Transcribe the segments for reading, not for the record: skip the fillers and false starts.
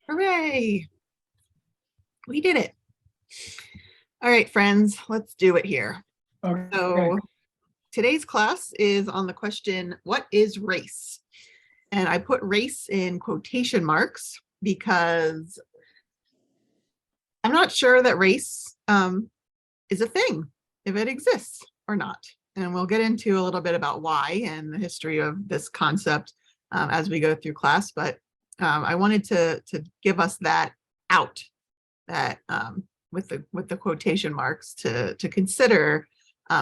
Hooray! We did it. All right, friends, let's do it here. Okay. So today's class is on the question, what is race? And I put race in quotation marks because I'm not sure that race is a thing, if it exists or not. And we'll get into a little bit about why and the history of this concept as we go through class. But I wanted to give us that out, that with the quotation marks to consider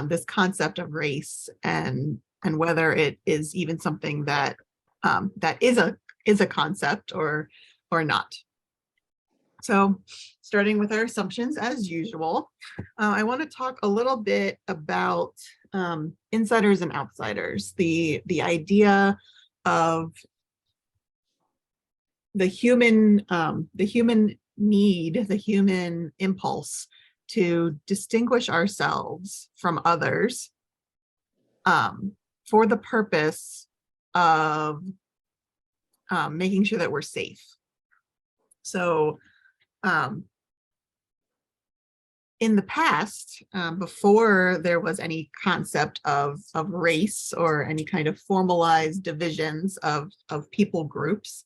this concept of race and whether it is even something that that is a concept or not. So starting with our assumptions as usual, I want to talk a little bit about insiders and outsiders, the idea of the human need, the human impulse to distinguish ourselves from others for the purpose of making sure that we're safe. So in the past, before there was any concept of race or any kind of formalized divisions of people groups,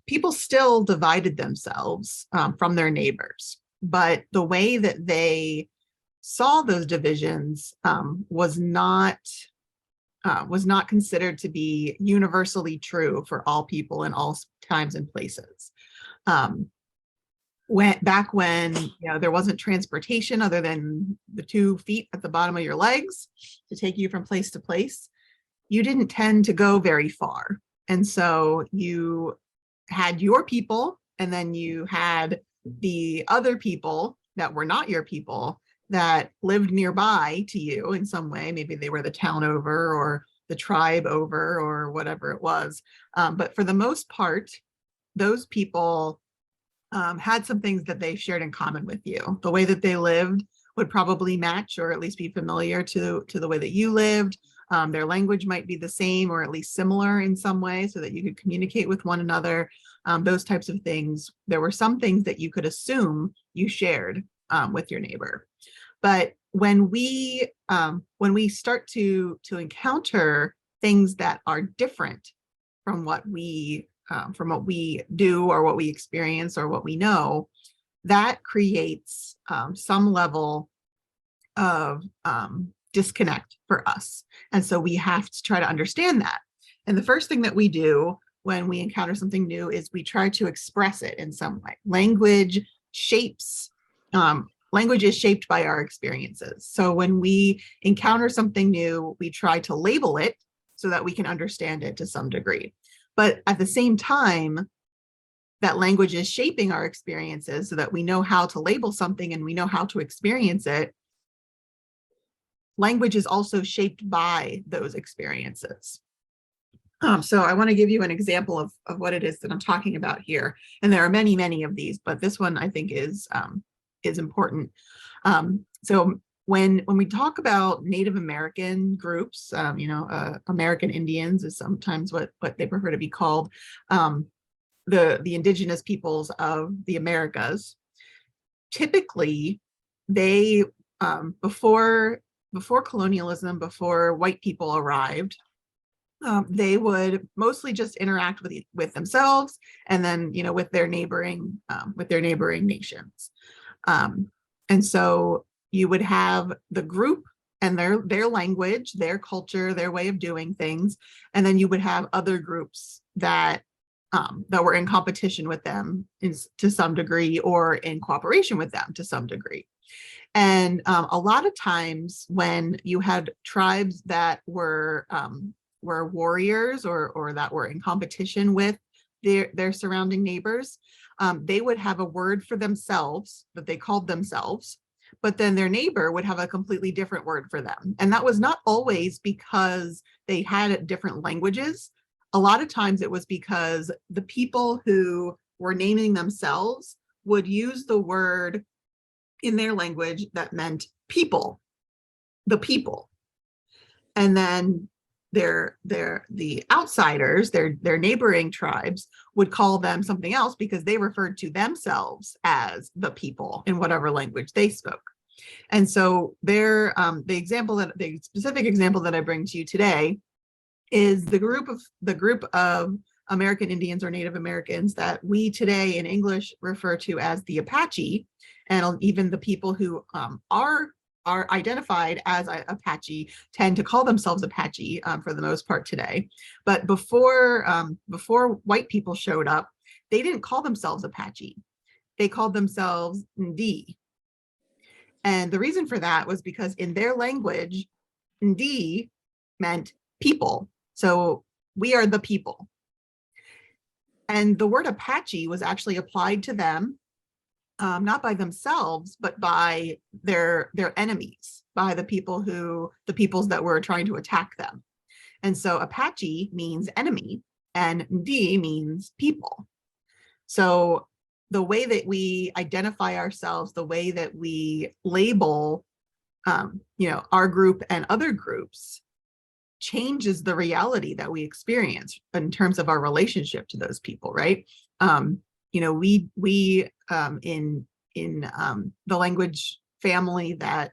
people still divided themselves from their neighbors. But the way that they saw those divisions was not considered to be universally true for all people in all times and places. Back when there wasn't transportation other than the 2 feet at the bottom of your legs to take you from place to place, you didn't tend to go very far. And so you had your people, and then you had the other people that were not your people that lived nearby to you in some way. Maybe they were the town over or the tribe over or whatever it was. But for the most part, those people had some things that they shared in common with you. The way that they lived would probably match or at least be familiar to the way that you lived. Their language might be the same or at least similar in some way so that you could communicate with one another, those types of things. There were some things that you could assume you shared with your neighbor. But when we start to encounter things that are different from what we do or what we experience or what we know, that creates some level of disconnect for us. And so we have to try to understand that. And the first thing that we do when we encounter something new is we try to express it in some way. Language is shaped by our experiences. So when we encounter something new, we try to label it so that we can understand it to some degree. But at the same time, that language is shaping our experiences so that we know how to label something and we know how to experience it. Language is also shaped by those experiences. So I want to give you an example of what it is that I'm talking about here. And there are many, many of these, but this one I think is important. So when we talk about Native American groups, American Indians is sometimes what they prefer to be called, the indigenous peoples of the Americas. Typically, they before colonialism, before white people arrived, they would mostly just interact with themselves and then with their neighboring nations. And so you would have the group and their language, their culture, their way of doing things, and then you would have other groups that were in competition with them to some degree or in cooperation with them to some degree. And a lot of times when you had tribes that were warriors or that were in competition with their surrounding neighbors, they would have a word for themselves that they called themselves, but then their neighbor would have a completely different word for them. And that was not always because they had different languages. A lot of times it was because the people who were naming themselves would use the word in their language that meant people, the people. And then the outsiders, their neighboring tribes would call them something else because they referred to themselves as the people in whatever language they spoke. And so the specific example that I bring to you today is the group of American Indians or Native Americans that we today in English refer to as the Apache, and even the people who are identified as Apache tend to call themselves Apache for the most part today. But before white people showed up, they didn't call themselves Apache. They called themselves Ndi. And the reason for that was because in their language, Ndi meant people. So we are the people. And the word Apache was actually applied to them, not by themselves, but by their enemies, by the peoples that were trying to attack them. And so Apache means enemy and Ndi means people. So the way that we identify ourselves, the way that we label, our group and other groups changes the reality that we experience in terms of our relationship to those people, right? We in the language family that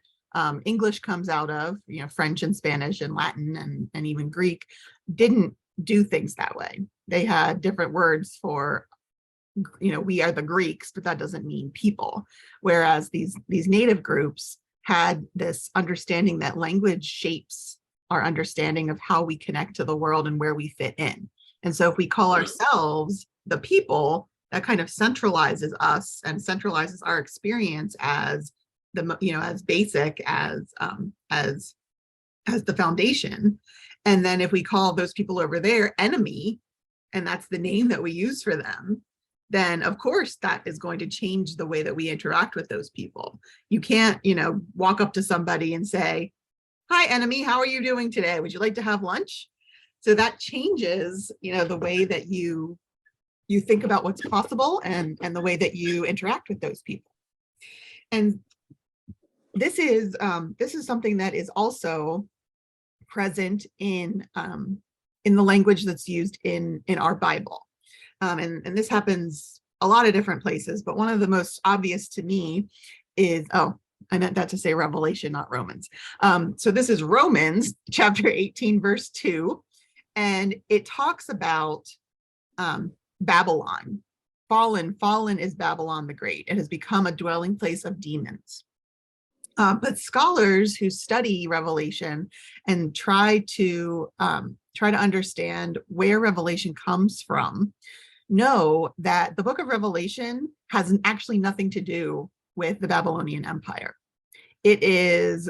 English comes out of, French and Spanish and Latin and even Greek, didn't do things that way. They had different words for, we are the Greeks, but that doesn't mean people. Whereas these native groups had this understanding that language shapes our understanding of how we connect to the world and where we fit in. And so if we call ourselves the people, that kind of centralizes us and centralizes our experience as as basic as the foundation. And then if we call those people over there enemy, and that's the name that we use for them, then of course that is going to change the way that we interact with those people. You can't, walk up to somebody and say, "Hi, enemy, how are you doing today? Would you like to have lunch?" So that changes, the way that you think about what's possible and the way that you interact with those people. And this is something that is also present in the language that's used in our Bible. And this happens a lot of different places, but one of the most obvious to me is, I meant that to say Revelation, not Romans. So this is Romans chapter 18, verse 2, and it talks about Babylon. Fallen is Babylon the Great. It has become a dwelling place of demons. But scholars who study Revelation and try to understand where Revelation comes from know that the book of Revelation has actually nothing to do with the Babylonian Empire. It is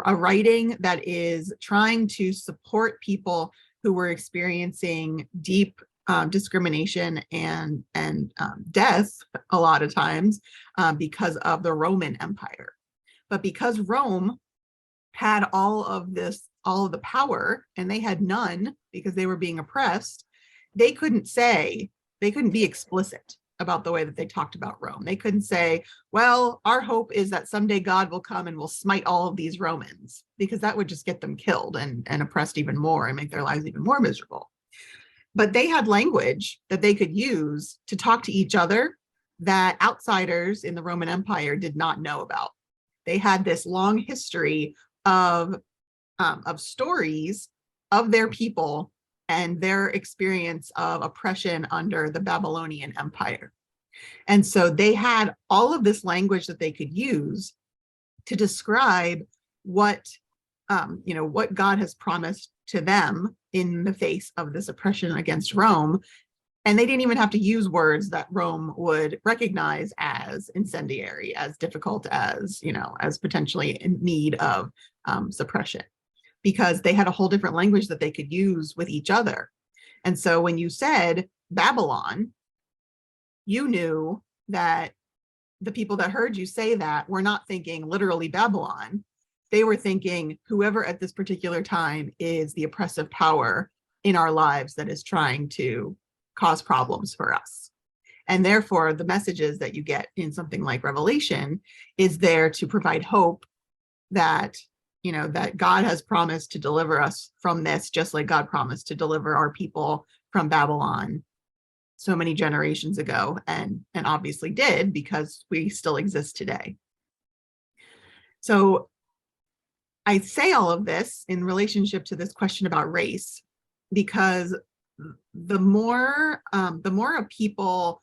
a writing that is trying to support people who were experiencing deep discrimination and death a lot of times because of the Roman Empire. But because Rome had all of the power and they had none because they were being oppressed, they couldn't be explicit about the way that they talked about Rome. They couldn't say, well, our hope is that someday God will come and will smite all of these Romans, because that would just get them killed and oppressed even more and make their lives even more miserable. But they had language that they could use to talk to each other that outsiders in the Roman Empire did not know about. They had this long history of stories of their people and their experience of oppression under the Babylonian Empire. And so they had all of this language that they could use to describe what God has promised to them in the face of this oppression against Rome. And they didn't even have to use words that Rome would recognize as incendiary, as difficult, as potentially in need of suppression, because they had a whole different language that they could use with each other. And so when you said Babylon, you knew that the people that heard you say that were not thinking literally Babylon. They were thinking whoever at this particular time is the oppressive power in our lives that is trying to cause problems for us. And therefore, the messages that you get in something like Revelation is there to provide hope that that God has promised to deliver us from this, just like God promised to deliver our people from Babylon so many generations ago, and obviously did, because we still exist today. So I say all of this in relationship to this question about race, because the more people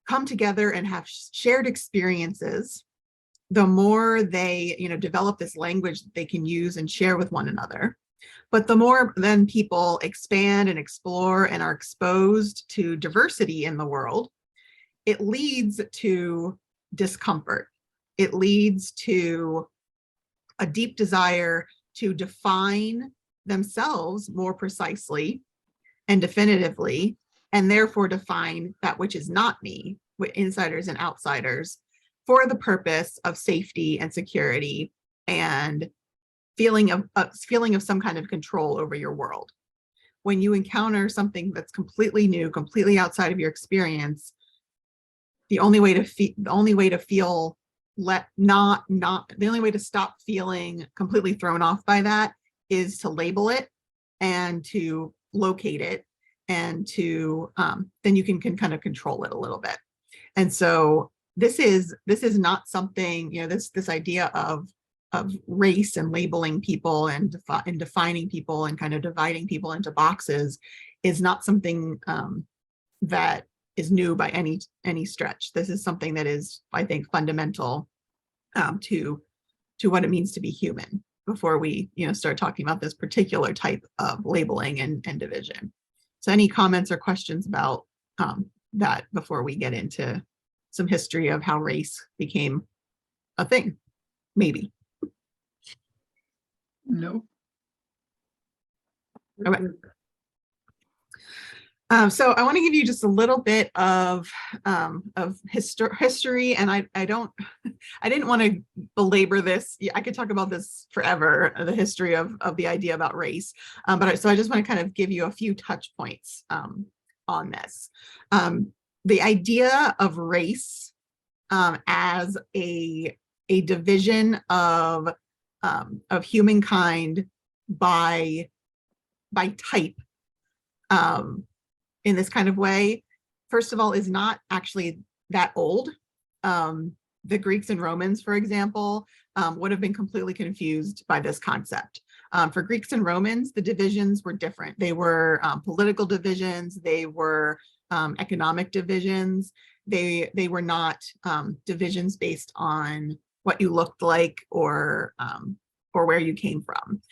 come together and have shared experiences, the more they develop this language that they can use and share with one another. But the more then people expand and explore and are exposed to diversity in the world, it leads to discomfort. It leads to a deep desire to define themselves more precisely and definitively, and therefore define that which is not me, with insiders and outsiders, for the purpose of safety and security and feeling of some kind of control over your world. When you encounter something that's completely new, completely outside of your experience, the only way to stop feeling completely thrown off by that is to label it and to locate it, and to then you can kind of control it a little bit. And so this is not something, this idea of race and labeling people and defining people and kind of dividing people into boxes is not something that is new by any stretch. This is something that is, I think, fundamental to what it means to be human before we start talking about this particular type of labeling and division. So any comments or questions about that before we get into some history of how race became a thing? Maybe. No. Okay. So I want to give you just a little bit of history, and I didn't want to belabor this. I could talk about this forever, the history of the idea about race, so I just want to kind of give you a few touch points on this. The idea of race as a division of humankind by type, in this kind of way, first of all, is not actually that old. The Greeks and Romans, for example, would have been completely confused by this concept. For Greeks and Romans, the divisions were different. They were political divisions, they were economic divisions. They were not divisions based on what you looked like or where you came from.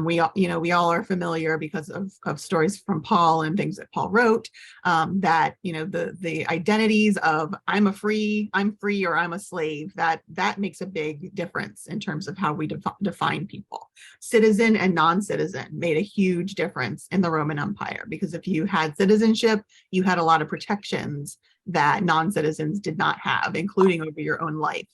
We all are familiar because of stories from Paul and things that Paul wrote, that the identities of I'm free or I'm a slave, that makes a big difference in terms of how we define people. Citizen and non-citizen made a huge difference in the Roman Empire, because if you had citizenship, you had a lot of protections that non-citizens did not have, including over your own life.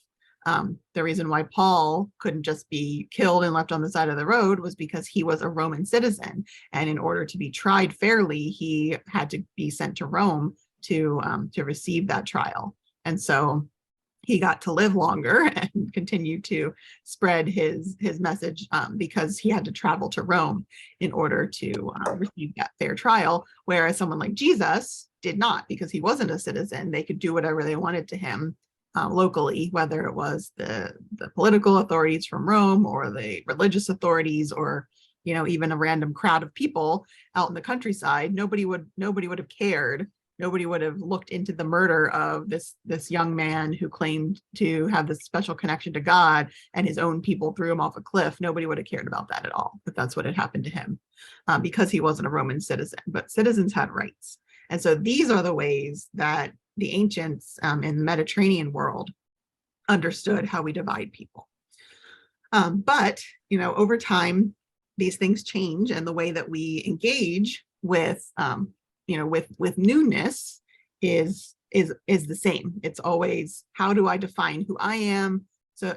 The reason why Paul couldn't just be killed and left on the side of the road was because he was a Roman citizen. And in order to be tried fairly, he had to be sent to Rome to receive that trial. And so he got to live longer and continue to spread his message, because he had to travel to Rome in order to receive that fair trial. Whereas someone like Jesus did not, because he wasn't a citizen. They could do whatever they wanted to him. Locally, whether it was the political authorities from Rome or the religious authorities, or even a random crowd of people out in the countryside, nobody would have cared. Nobody would have looked into the murder of this young man who claimed to have this special connection to God, and his own people threw him off a cliff. Nobody would have cared about that at all, but that's what had happened to him, because he wasn't a Roman citizen. But citizens had rights. And so these are the ways that the ancients in the Mediterranean world understood how we divide people. But over time, these things change, and the way that we engage with newness is the same. It's always, how do I define who I am?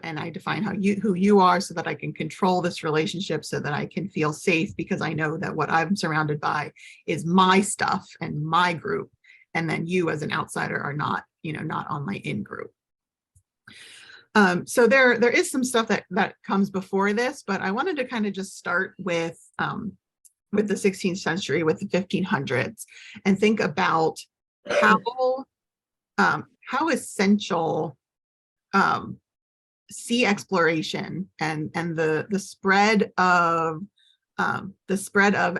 And I define who you are, so that I can control this relationship, so that I can feel safe, because I know that what I'm surrounded by is my stuff and my group. And then you as an outsider are not on my in group. So there is some stuff that comes before this, but I wanted to kind of just start with the 16th century, with the 1500s, and think about how essential sea exploration and the spread of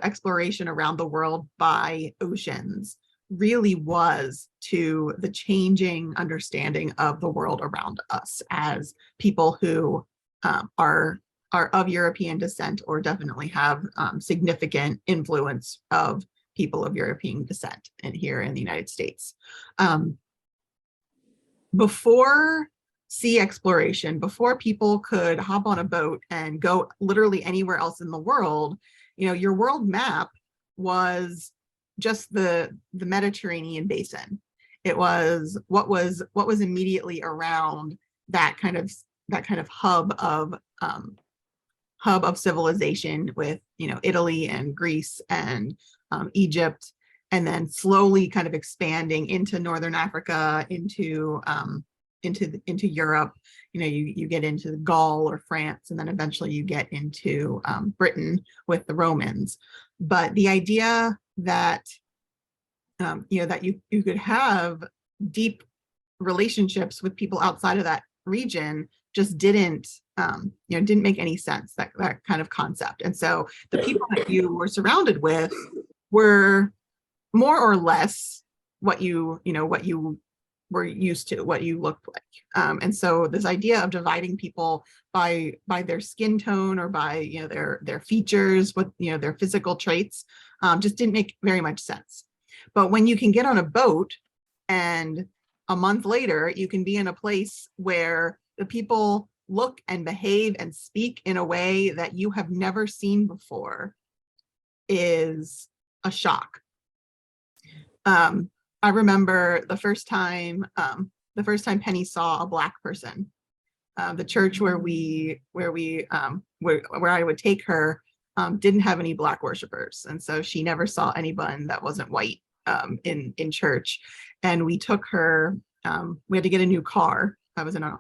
exploration around the world by oceans really was to the changing understanding of the world around us as people who are of European descent, or definitely have significant influence of people of European descent and here in the United States. Before sea exploration, before people could hop on a boat and go literally anywhere else in the world, your world map was just the Mediterranean basin. It was what was immediately around that kind of hub of civilization, with Italy and Greece and Egypt, and then slowly kind of expanding into Northern Africa, into Europe. You get into Gaul or France, and then eventually you get into Britain with the Romans. But the idea that that you could have deep relationships with people outside of that region just didn't make any sense, that kind of concept. And so the people that you were surrounded with were more or less what you were used to, what you looked like. And so this idea of dividing people by their skin tone, or by their features, what their physical traits, just didn't make very much sense. But when you can get on a boat and a month later you can be in a place where the people look and behave and speak in a way that you have never seen before, is a shock. I remember the first time Penny saw a Black person. The church where I would take her didn't have any Black worshipers, and so she never saw anyone that wasn't white in church. And we took her. We had to get a new car. I was in a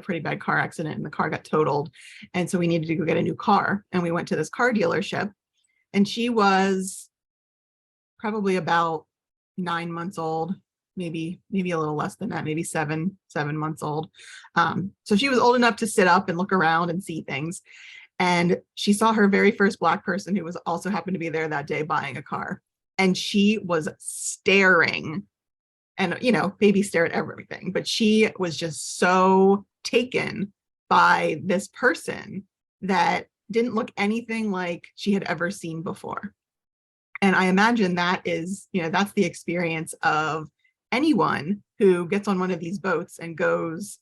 pretty bad car accident, and the car got totaled, and so we needed to go get a new car. And we went to this car dealership, and she was probably about 9 months old, maybe a little less than that, maybe seven months old. So she was old enough to sit up and look around and see things. And she saw her very first Black person, who was also happened to be there that day buying a car. And she was staring, and babies stare at everything, but she was just so taken by this person that didn't look anything like she had ever seen before. And I imagine that is, that's the experience of anyone who gets on one of these boats and goes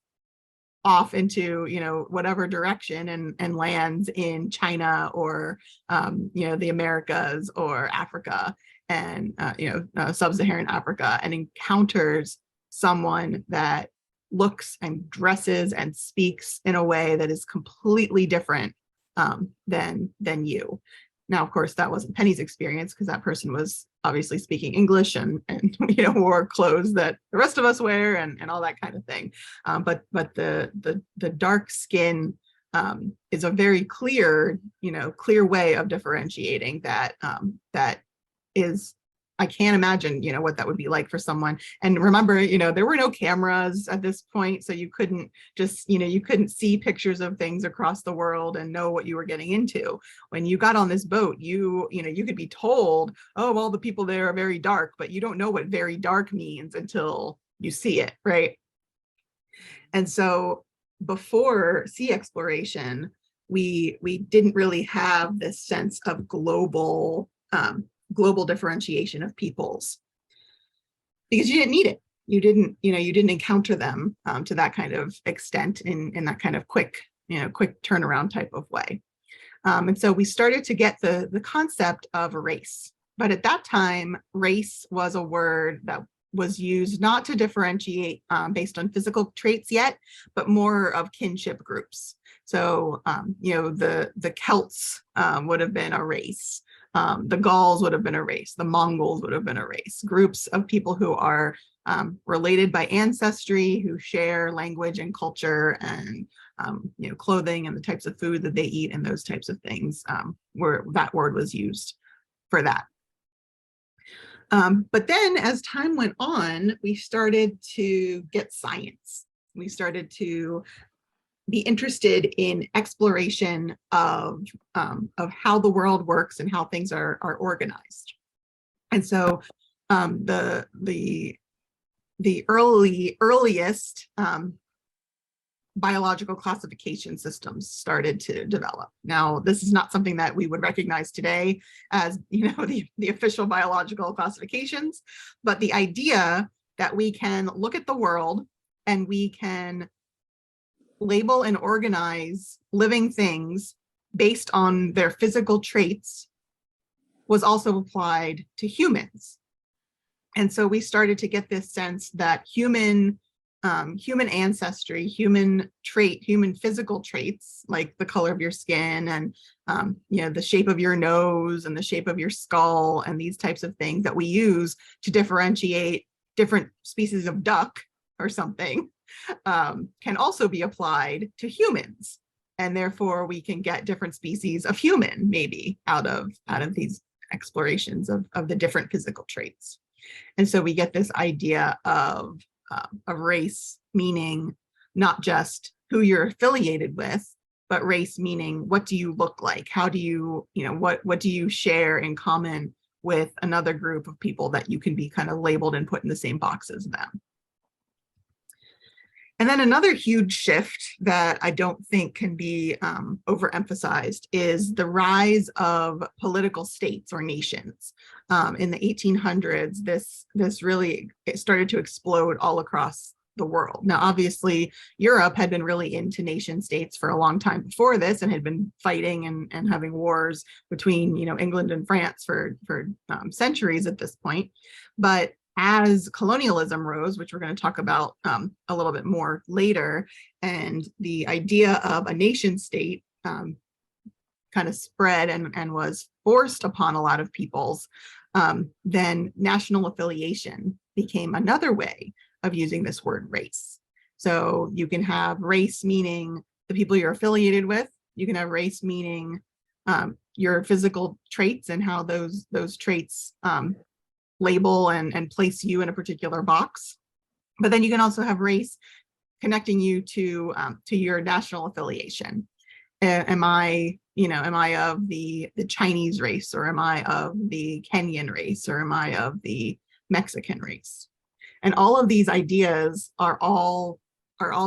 off into, whatever direction, and lands in China, or, the Americas, or Africa, and, sub-Saharan Africa, and encounters someone that looks and dresses and speaks in a way that is completely different than you. Now, of course, that wasn't Penny's experience, because that person was obviously speaking English and wore clothes that the rest of us wear, and all that kind of thing. But the dark skin is a very clear way of differentiating that is, I can't imagine, what that would be like for someone. And remember, there were no cameras at this point, so you couldn't just, you couldn't see pictures of things across the world and know what you were getting into. When you got on this boat, you could be told, oh, well, the people there are very dark, but you don't know what very dark means until you see it, right? And so before sea exploration, we didn't really have this sense of global differentiation of peoples, because you didn't need it. You didn't encounter them to that kind of extent, in that kind of quick turnaround type of way. And so we started to get the concept of race. But at that time, race was a word that was used not to differentiate based on physical traits yet, but more of kinship groups. So, the Celts would have been a race. The Gauls would have been a race. The Mongols would have been a race. Groups of people who are related by ancestry, who share language and culture and clothing and the types of food that they eat and those types of things, where that word was used for that. But then as time went on, we started to get science. We started to be interested in exploration of how the world works and how things are organized. And so the earliest biological classification systems started to develop. Now, this is not something that we would recognize today as, the official biological classifications, but the idea that we can look at the world and we can label and organize living things based on their physical traits was also applied to humans. And so we started to get this sense that human ancestry, human physical traits, like the color of your skin and the shape of your nose and the shape of your skull and these types of things that we use to differentiate different species of duck or something, can also be applied to humans. And therefore we can get different species of human maybe out of these explorations of the different physical traits. And so we get this idea of race meaning not just who you're affiliated with, but race meaning what do you look like? How do you, what do you share in common with another group of people that you can be kind of labeled and put in the same box as them? And then another huge shift that I don't think can be overemphasized is the rise of political states or nations. In the 1800s, this really started to explode all across the world. Now, obviously, Europe had been really into nation states for a long time before this and had been fighting and having wars between, England and France for centuries at this point. But as colonialism rose, which we're going to talk about a little bit more later, and the idea of a nation state kind of spread and was forced upon a lot of peoples, then national affiliation became another way of using this word race. So you can have race meaning the people you're affiliated with. You can have race meaning your physical traits and how those traits label and place you in a particular box. But then you can also have race connecting you to your national affiliation. Am I of the Chinese race, or am I of the Kenyan race, or am I of the Mexican race? And all of these ideas are all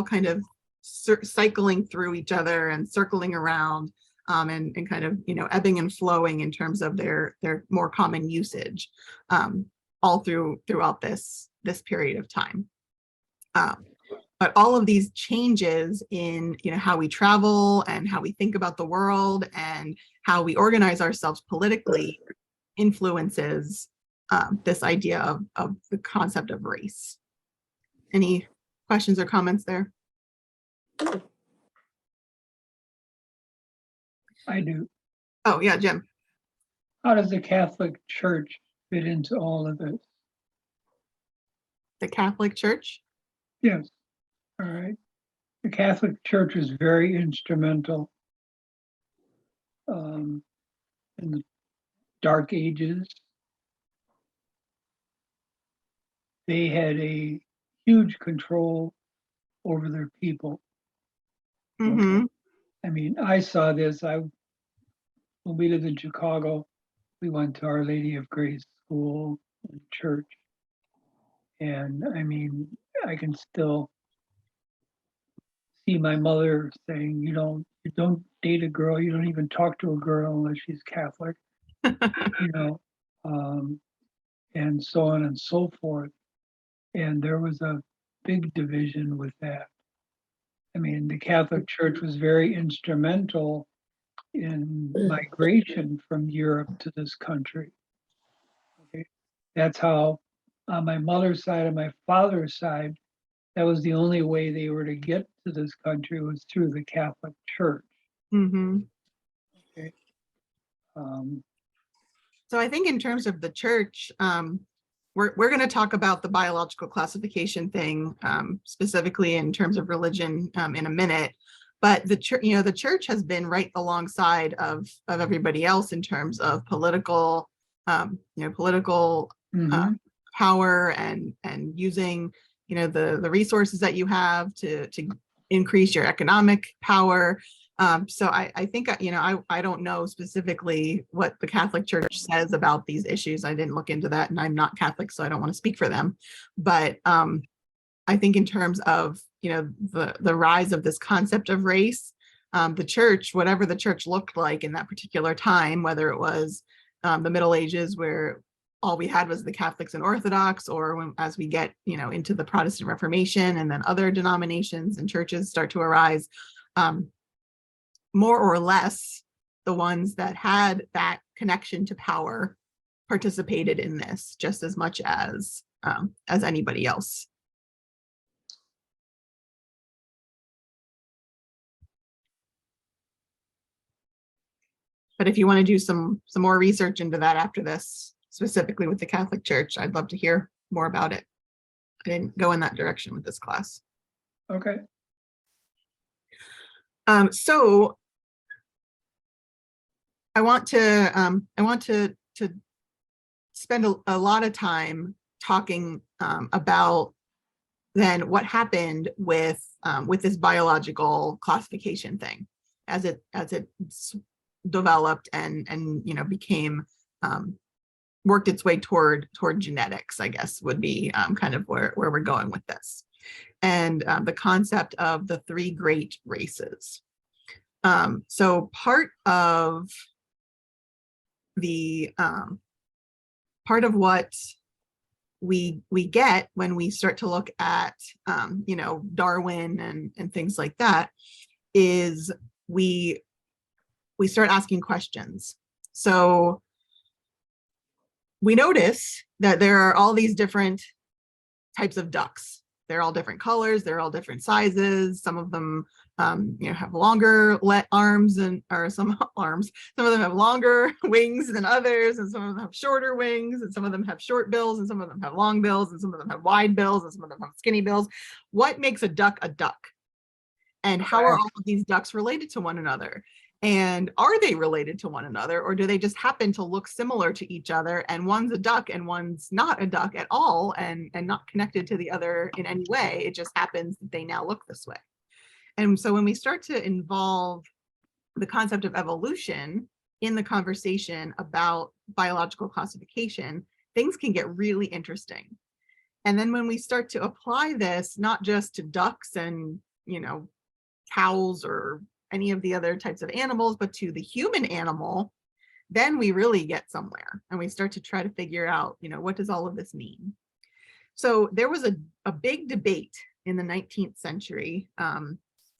kind of cycling through each other and circling around, and kind of ebbing and flowing in terms of their more common usage, all throughout this period of time. But all of these changes in how we travel and how we think about the world and how we organize ourselves politically influences this idea of the concept of race. Any questions or comments there? I do. Oh yeah, Jim. How does the Catholic Church fit into all of this? The Catholic Church? Yes. All right. The Catholic Church is very instrumental in the Dark Ages. They had a huge control over their people. Mm-hmm. Okay. I mean, I saw this. When we lived in Chicago, we went to Our Lady of Grace School and church. And I mean, I can still see my mother saying, you don't date a girl, you don't even talk to a girl unless she's Catholic, and so on and so forth. And there was a big division with that. I mean, the Catholic Church was very instrumental in migration from Europe to this country. Okay. That's how, on my mother's side and my father's side, that was the only way they were to get to this country was through the Catholic Church. Mm-hmm. Okay. So I think in terms of the church, we're going to talk about the biological classification thing, specifically in terms of religion, in a minute. But the church, the church has been right alongside of everybody else in terms of political, political power and using, the resources that you have to increase your economic power. So I think, I don't know specifically what the Catholic Church says about these issues. I didn't look into that, and I'm not Catholic, so I don't want to speak for them. But I think in terms of, the rise of this concept of race, the church, whatever the church looked like in that particular time, whether it was the Middle Ages where all we had was the Catholics and Orthodox, or as we get, into the Protestant Reformation, and then other denominations and churches start to arise, more or less the ones that had that connection to power participated in this just as much as anybody else. But if you want to do some more research into that after this, specifically with the Catholic Church, I'd love to hear more about it. I didn't go in that direction with this class. Okay. So I want to spend a lot of time talking about then what happened with this biological classification thing as it developed and became worked its way toward genetics, I guess would be kind of where we're going with this, and the concept of the three great races. So part of what we get when we start to look at Darwin and things like that is we start asking questions. So we notice that there are all these different types of ducks. They're all different colors, they're all different sizes. Some of them have longer arms or some arms. Some of them have longer wings than others, and some of them have shorter wings, and some of them have short bills, and some of them have long bills, and some of them have wide bills, and some of them have skinny bills. What makes a duck a duck? And how are all of these ducks related to one another? And are they related to one another, or do they just happen to look similar to each other, and one's a duck and one's not a duck at all, and not connected to the other in any way? It just happens that they now look this way. And so when we start to involve the concept of evolution in the conversation about biological classification, things can get really interesting. And then when we start to apply this, not just to ducks and, cows or any of the other types of animals, but to the human animal, then we really get somewhere, and we start to try to figure out, what does all of this mean? So there was a big debate in the 19th century,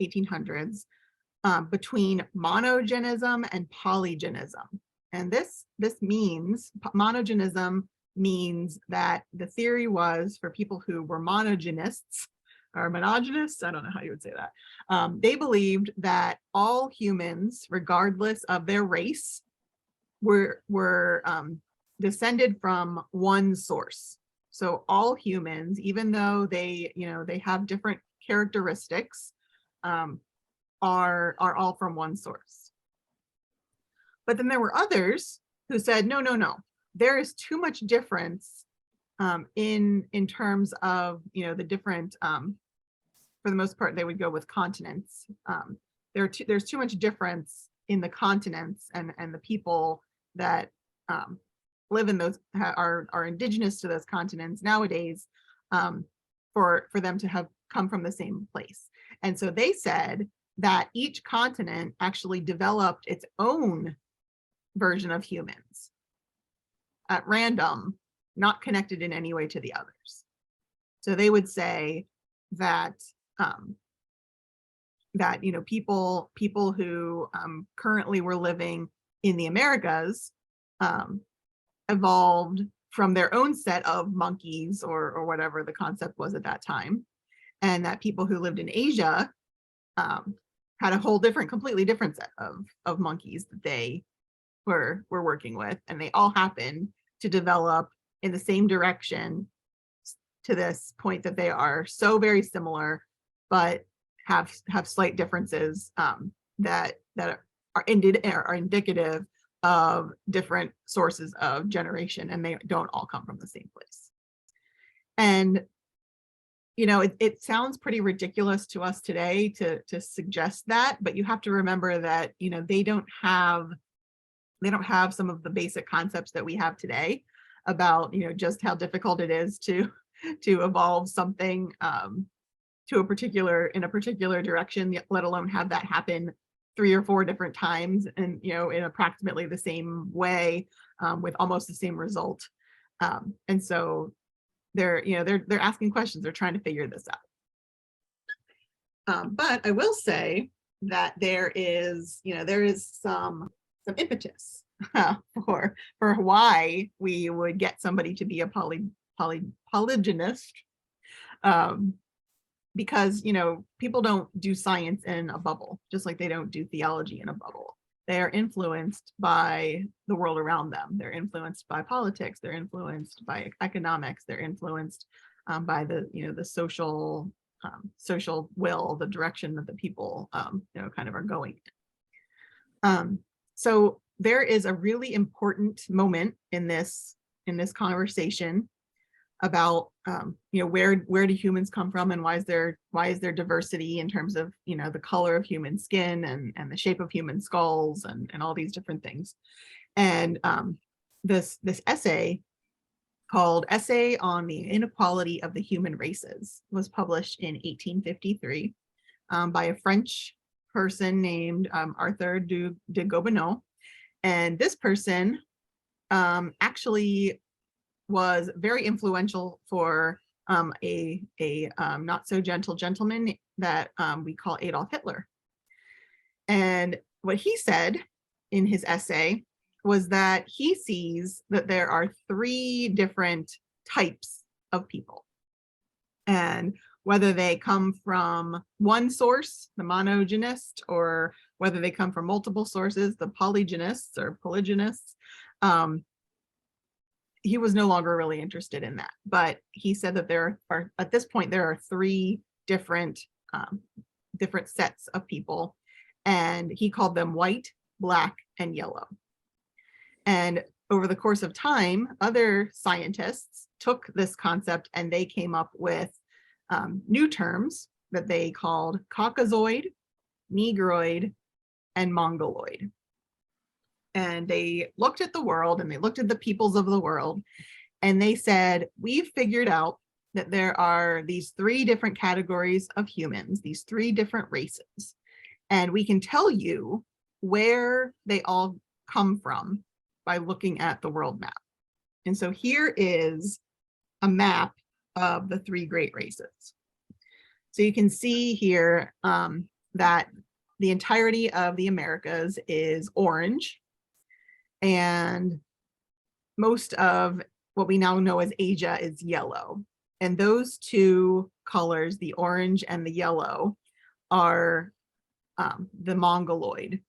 1800s, between monogenism and polygenism. And this means, monogenism means that the theory was for people who were monogenists, or monogenists, I don't know how you would say that. They believed that all humans, regardless of their race, were descended from one source. So all humans, even though they have different characteristics, are all from one source. But then there were others who said, no, there is too much difference in terms of the different, for the most part they would go with continents. There's too much difference in the continents, and the people that live in those are indigenous to those continents nowadays, for them to have come from the same place. And so they said that each continent actually developed its own version of humans at random, not connected in any way to the others. So they would say that people who currently were living in the Americas evolved from their own set of monkeys, or whatever the concept was at that time, and that people who lived in Asia had a whole completely different set of monkeys that they we're working with, and they all happen to develop in the same direction to this point that they are so very similar, but have slight differences that are indicative of different sources of generation, and they don't all come from the same place. And it sounds pretty ridiculous to us today to suggest that, but you have to remember that they don't have some of the basic concepts that we have today about just how difficult it is to evolve something in a particular direction, let alone have that happen 3 or 4 different times and in approximately the same way, with almost the same result. And so they're asking questions, they're trying to figure this out. But I will say that there is some impetus for why we would get somebody to be a polygynist, because people don't do science in a bubble, just like they don't do theology in a bubble. They are influenced by the world around them. They're influenced by politics. They're influenced by economics. They're influenced by the social will, the direction that the people kind of are going in. So there is a really important moment in this conversation about where do humans come from, and why is there diversity in terms of the color of human skin and the shape of human skulls and all these different things. And this essay called Essay on the Inequality of the Human Races was published in 1853 by a French person named Arthur de Gobineau. And this person actually was very influential for a not so gentle gentleman that we call Adolf Hitler. And what he said in his essay was that he sees that there are 3 different types of people, and whether they come from one source, the monogynist, or whether they come from multiple sources, the polygynists or polygynists, he was no longer really interested in that. But he said that there are, at this point, there are 3 different sets of people, and he called them white, black, and yellow. And over the course of time, other scientists took this concept and they came up with new terms that they called Caucasoid, Negroid, and Mongoloid. And they looked at the world and they looked at the peoples of the world, and they said, we've figured out that there are these 3 different categories of humans, these 3 different races, and we can tell you where they all come from by looking at the world map. And so here is a map of the 3 great races. So you can see here that the entirety of the Americas is orange, and most of what we now know as Asia is yellow. And those 2 colors, the orange and the yellow, are the Mongoloid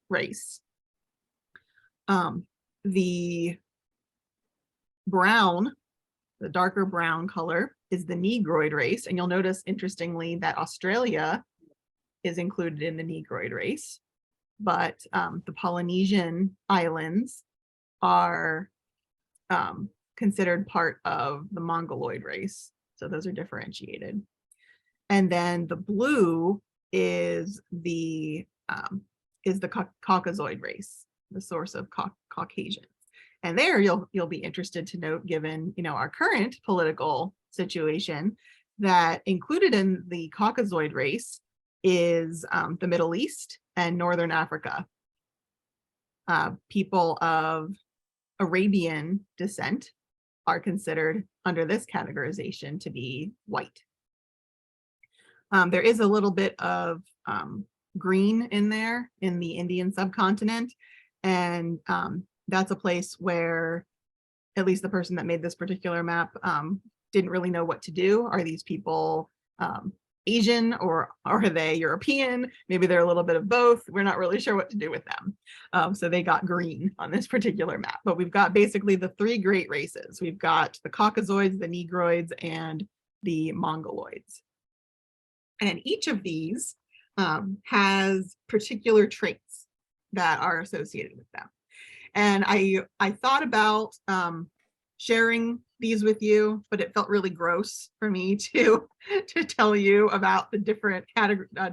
race. The brown, the darker brown color, is the Negroid race. And you'll notice, interestingly, that Australia is included in the Negroid race, but the Polynesian islands are considered part of the Mongoloid race. So those are differentiated. And then the blue is the Caucasoid race, the source of Caucasians. And there you'll be interested to note, given our current political situation, that included in the Caucasoid race is the Middle East and Northern Africa. People of Arabian descent are considered under this categorization to be white. There is a little bit of green in there in the Indian subcontinent, and that's a place where at least the person that made this particular map didn't really know what to do. Are these people Asian, or are they European? Maybe they're a little bit of both. We're not really sure what to do with them. So they got green on this particular map. But we've got basically the three great races. We've got the Caucasoids, the Negroids, and the Mongoloids. And each of these has particular traits that are associated with them. And I thought about sharing these with you, but it felt really gross for me to tell you about the different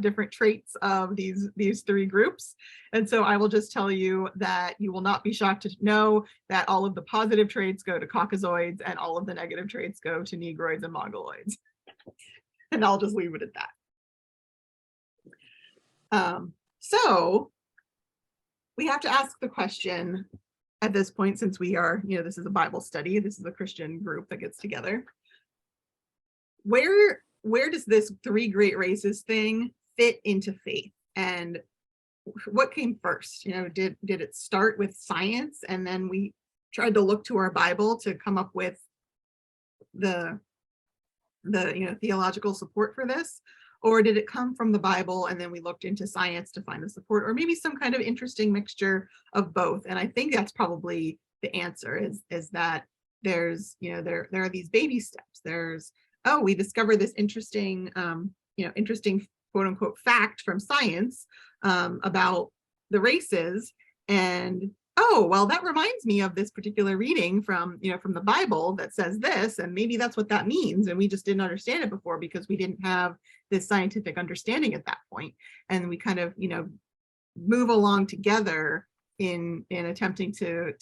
different traits of these three groups. And so I will just tell you that you will not be shocked to know that all of the positive traits go to Caucasoids and all of the negative traits go to Negroids and Mongoloids. And I'll just leave it at that. So we have to ask the question at this point, since we are, this is a Bible study, this is a Christian group that gets together. Where does this three great races thing fit into faith? And what came first? Did it start with science and then we tried to look to our Bible to come up with the theological support for this? Or did it come from the Bible and then we looked into science to find the support, or maybe some kind of interesting mixture of both? And I think that's probably the answer, is that there's, there are these baby steps. There's, oh, we discovered this interesting, interesting quote unquote fact from science about the races. And oh, well, that reminds me of this particular reading from the Bible that says this, and maybe that's what that means. And we just didn't understand it before because we didn't have this scientific understanding at that point. And we kind of, move along together in attempting to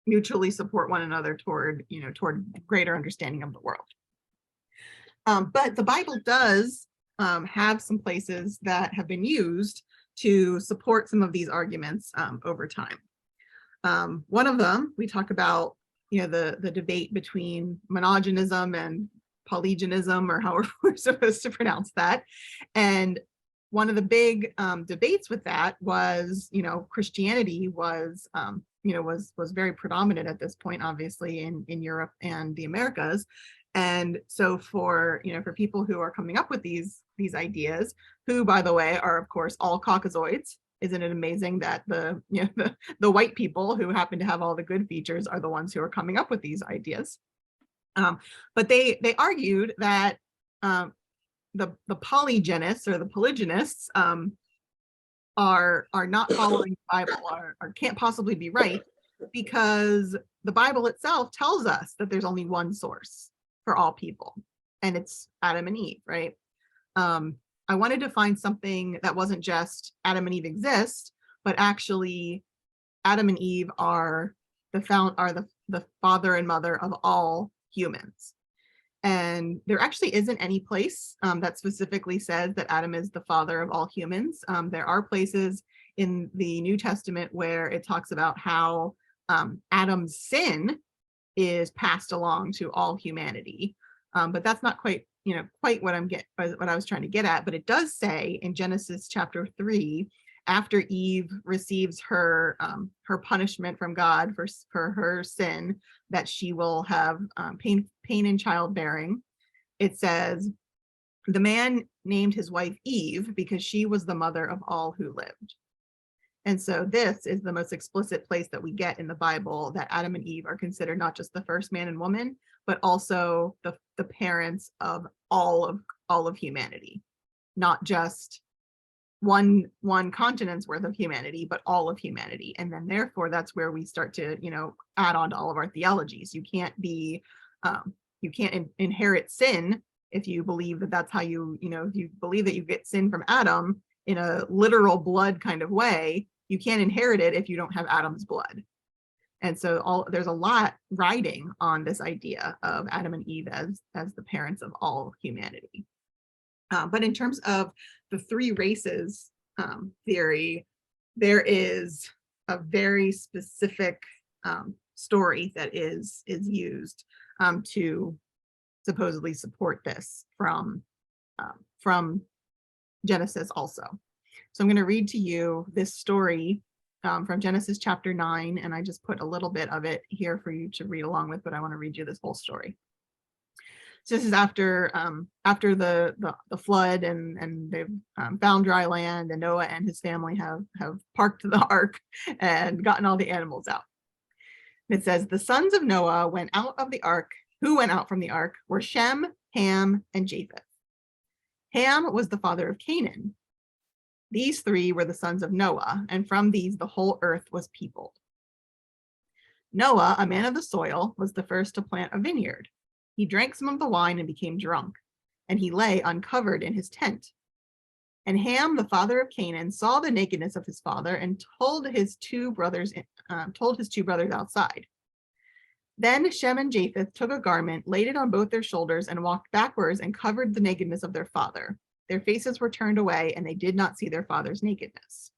mutually support one another toward greater understanding of the world. But the Bible does have some places that have been used to support some of these arguments over time. One of them, we talk about, the debate between monogenism and polygenism, or however we're supposed to pronounce that. And one of the big debates with that was, Christianity was, was very predominant at this point, obviously in Europe and the Americas. And so for people who are coming up with these ideas, who, by the way, are of course all Caucasoids. Isn't it amazing that the white people who happen to have all the good features are the ones who are coming up with these ideas? But they argued that the polygenists or the polygynists are not following the Bible, or can't possibly be right, because the Bible itself tells us that there's only one source for all people, and it's Adam and Eve, right? I wanted to find something that wasn't just Adam and Eve exist, but actually Adam and Eve are the father and mother of all humans. And there actually isn't any place that specifically says that Adam is the father of all humans. There are places in the New Testament where it talks about how Adam's sin is passed along to all humanity. But that's not quite what I was trying to get at. But it does say in Genesis chapter 3, after Eve receives her punishment from God for her sin, that she will have pain in childbearing. It says, the man named his wife Eve because she was the mother of all who lived. And so this is the most explicit place that we get in the Bible that Adam and Eve are considered not just the first man and woman, but also the parents of all of humanity, not just one continent's worth of humanity, but all of humanity. And then therefore that's where we start to add on to all of our theologies. You can't inherit sin if you believe that that's how if you believe that you get sin from Adam in a literal blood kind of way, you can't inherit it if you don't have Adam's blood. And so there's a lot riding on this idea of Adam and Eve as the parents of all humanity. But in terms of the three races theory, there is a very specific story that is used to supposedly support this from Genesis also. So I'm going to read to you this story from Genesis chapter 9, and I just put a little bit of it here for you to read along with, but I want to read you this whole story. So this is after the flood, and they've found dry land, and Noah and his family have parked the ark and gotten all the animals out. It says the sons of Noah went out of the ark. Who went out from the ark were Shem, Ham, and Japheth. Ham was the father of Canaan. These three were the sons of Noah, and from these the whole earth was peopled. Noah, a man of the soil, was the first to plant a vineyard. He drank some of the wine and became drunk, and he lay uncovered in his tent. And Ham, the father of Canaan, saw the nakedness of his father and told his two brothers outside. Then Shem and Japheth took a garment, laid it on both their shoulders, and walked backwards and covered the nakedness of their father. Their faces were turned away, and they did not see their father's nakedness.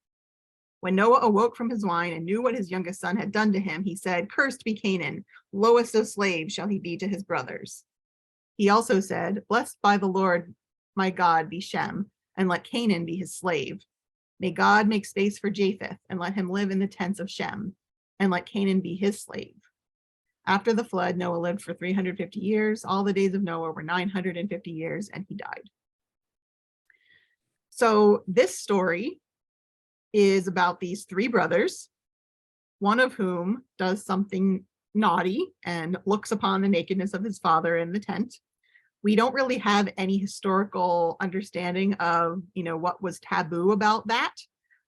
When Noah awoke from his wine and knew what his youngest son had done to him, he said, "Cursed be Canaan, lowest of slaves shall he be to his brothers." He also said, "Blessed by the Lord my God be Shem, and let Canaan be his slave. May God make space for Japheth, and let him live in the tents of Shem, and let Canaan be his slave." After the flood, Noah lived for 350 years. All the days of Noah were 950 years, and he died. So this story is about these three brothers, one of whom does something naughty and looks upon the nakedness of his father in the tent. We don't really have any historical understanding of, what was taboo about that,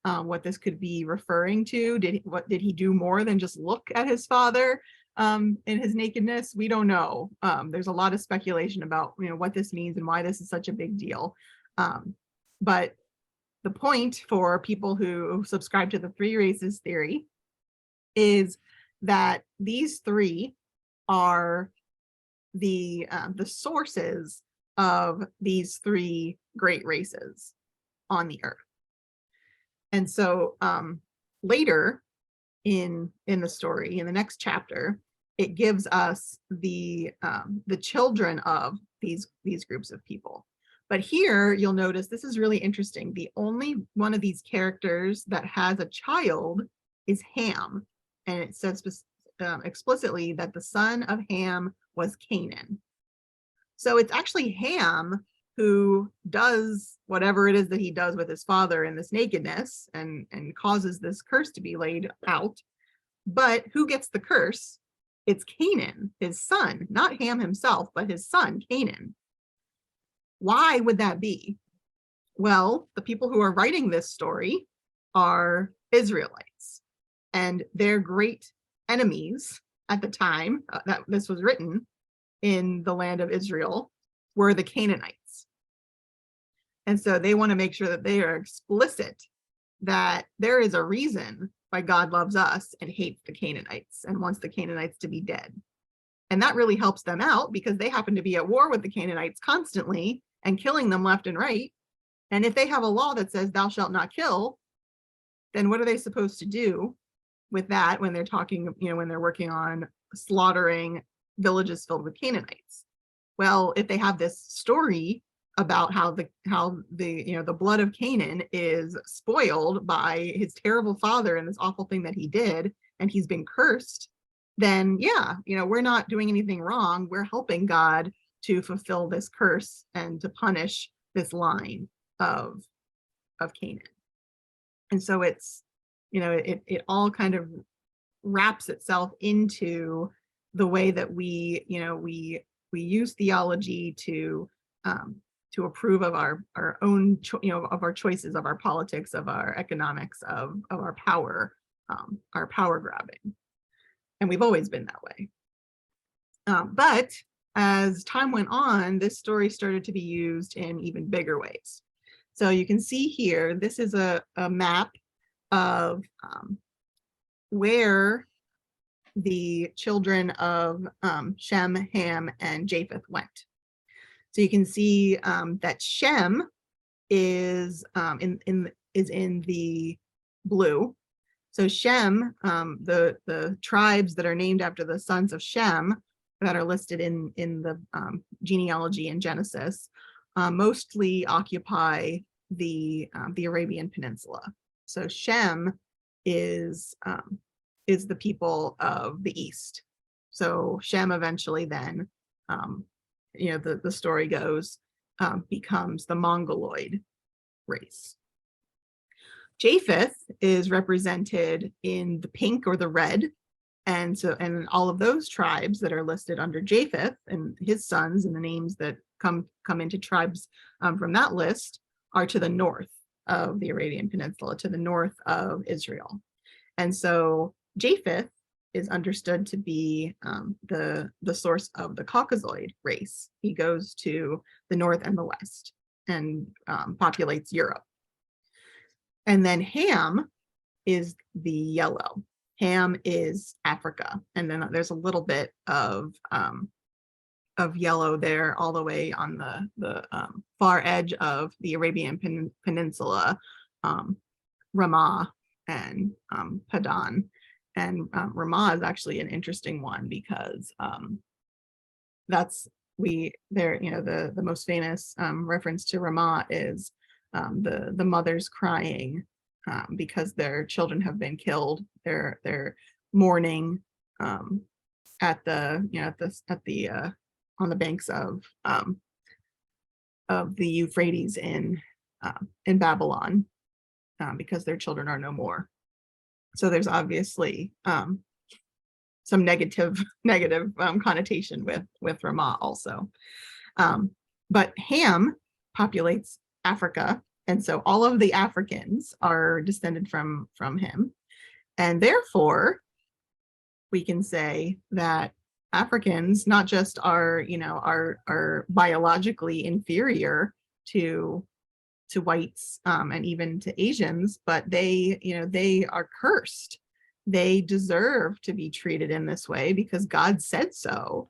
what this could be referring to. Did he do more than just look at his father in his nakedness? We don't know. There's a lot of speculation about, what this means and why this is such a big deal. But the point for people who subscribe to the three races theory is that these three are the sources of these three great races on the earth. And so later in the story, in the next chapter, it gives us the children of these groups of people. But here you'll notice this is really interesting. The only one of these characters that has a child is Ham, and it says explicitly that the son of Ham was Canaan. So it's actually Ham who does whatever it is that he does with his father in this nakedness and causes this curse to be laid out. But who gets the curse? It's Canaan, his son, not Ham himself, but his son, Canaan. Why would that be? Well, the people who are writing this story are Israelites, and their great enemies at the time that this was written in the land of Israel were the Canaanites. And so they want to make sure that they are explicit that there is a reason why God loves us and hates the Canaanites and wants the Canaanites to be dead. And that really helps them out because they happen to be at war with the Canaanites constantly and killing them left and right. And if they have a law that says thou shalt not kill, then what are they supposed to do with that when they're talking, when they're working on slaughtering villages filled with Canaanites? Well, if they have this story about how the blood of Canaan is spoiled by his terrible father and this awful thing that he did, and he's been cursed, then we're not doing anything wrong. We're helping God to fulfill this curse and to punish this line of Canaan. And so it's, it all kind of wraps itself into the way that we use theology to approve of our own, of our choices, of our politics, of our economics, of our power grabbing. And we've always been that way. But as time went on, this story started to be used in even bigger ways. So you can see here, this is a map of where the children of Shem, Ham, and Japheth went. So you can see that Shem is in the blue. So Shem, the tribes that are named after the sons of Shem that are listed in the genealogy in Genesis mostly occupy the Arabian Peninsula. So Shem is the people of the East. So Shem eventually then the story goes, becomes the Mongoloid race. Japheth is represented in the pink or the red. And all of those tribes that are listed under Japheth and his sons and the names that come into tribes from that list are to the north of the Arabian Peninsula, to the north of Israel. And so Japheth is understood to be the source of the Caucasoid race. He goes to the north and the west and populates Europe. And then Ham is the yellow. Ham is Africa. And then there's a little bit of yellow there all the way on the far edge of the Arabian Peninsula, Ramah and Padan. And Ramah is actually an interesting one because the most famous reference to Ramah is the mothers crying because their children have been killed. They're mourning at the on the banks of the Euphrates in Babylon because their children are no more. So there's obviously some negative connotation with Ramah also. But Ham populates Africa, and so all of the Africans are descended from him, and therefore we can say that Africans not just are biologically inferior to whites and even to Asians, but they are cursed. They deserve to be treated in this way because God said so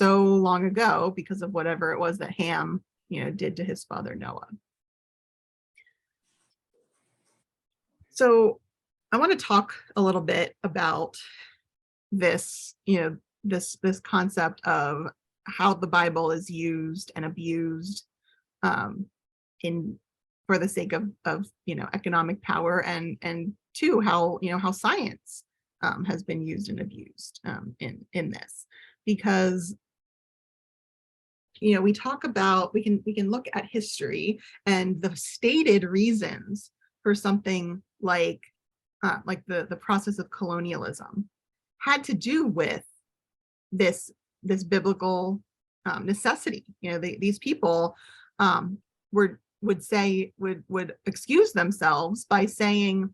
long ago because of whatever it was that Ham did to his father Noah. So I want to talk a little bit about this concept of how the Bible is used and abused for the sake of economic power, and two, how science has been used and abused in this, because we can look at history, and the stated reasons for something like the process of colonialism had to do with this biblical necessity. These people would excuse themselves by saying,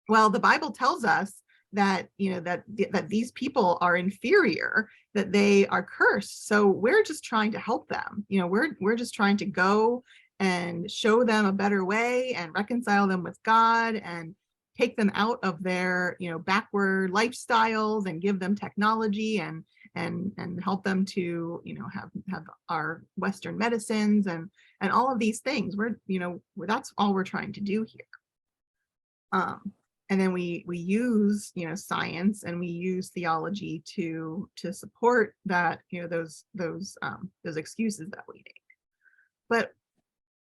well, the Bible tells us that that these people are inferior, that they are cursed, so we're just trying to help them. We're just trying to go and show them a better way and reconcile them with God and take them out of their backward lifestyles and give them technology and help them to have our Western medicines and all of these things. That's all we're trying to do here. And then we use science, and we use theology to support that those excuses that we make. But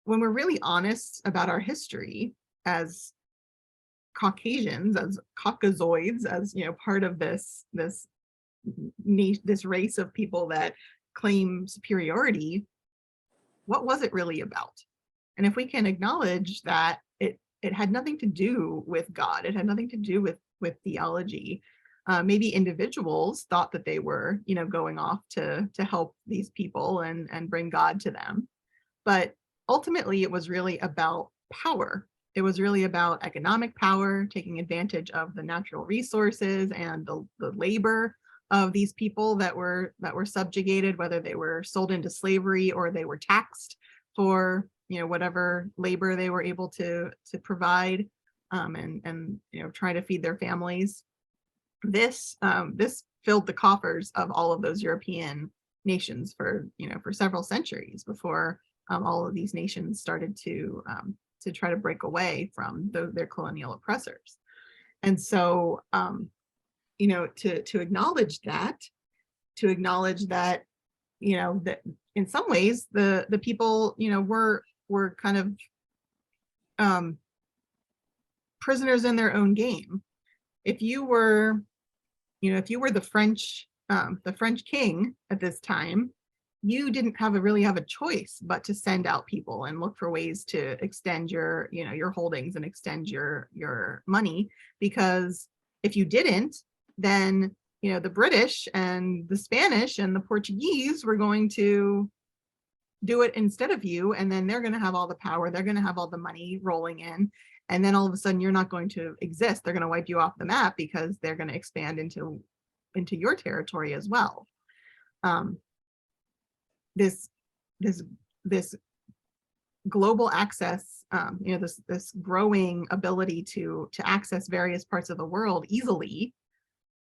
when we're really honest about our history as Caucasians, as Caucasoids, as part of this race of people that claim superiority, what was it really about? And if we can acknowledge that it had nothing to do with God, it had nothing to do with theology. Maybe individuals thought that they were going off to help these people and bring God to them, but ultimately it was really about power. It was really about economic power, taking advantage of the natural resources and the labor of these people that were subjugated, whether they were sold into slavery or they were taxed for whatever labor they were able to provide, and try to feed their families. This filled the coffers of all of those European nations for several centuries before all of these nations started to try to break away from their colonial oppressors. And so to acknowledge that that in some ways the people were kind of prisoners in their own game. If you were the French king at this time, you didn't really have a choice but to send out people and look for ways to extend your, your holdings and extend your money, because if you didn't, then, the British and the Spanish and the Portuguese were going to do it instead of you, and then they're going to have all the power, they're going to have all the money rolling in, and then all of a sudden you're not going to exist. They're going to wipe you off the map because they're going to expand into your territory as well. This this global access, this growing ability to access various parts of the world easily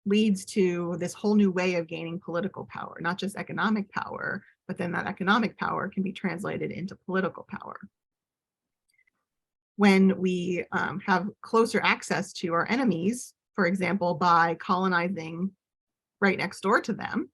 leads to this whole new way of gaining political power, not just economic power, but then that economic power can be translated into political power. When we have closer access to our enemies, for example, by colonizing right next door to them,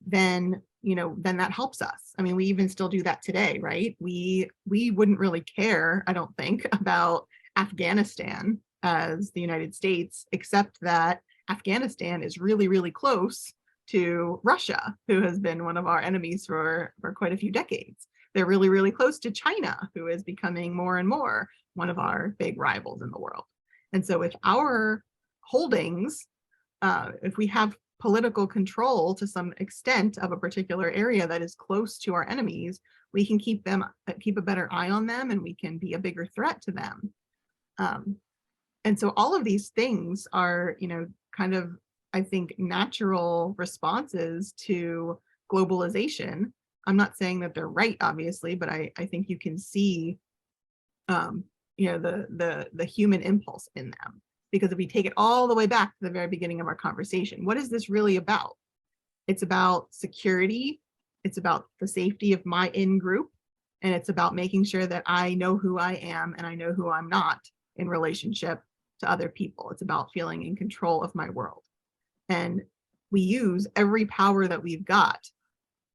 then that helps us. I mean, we even still do that today, right? We wouldn't really care, I don't think, about Afghanistan as the United States, except that Afghanistan is really, really close to Russia, who has been one of our enemies for quite a few decades. They're really, really close to China, who is becoming more and more one of our big rivals in the world. And so if our holdings, if we have political control to some extent of a particular area that is close to our enemies, we can keep a better eye on them, and we can be a bigger threat to them. And so all of these things are, kind of, I think, natural responses to globalization. I'm not saying that they're right, obviously, but I think you can see, the human impulse in them. Because if we take it all the way back to the very beginning of our conversation, what is this really about? It's about security. It's about the safety of my in-group. And it's about making sure that I know who I am and I know who I'm not in relationship to other people. It's about feeling in control of my world. And we use every power that we've got.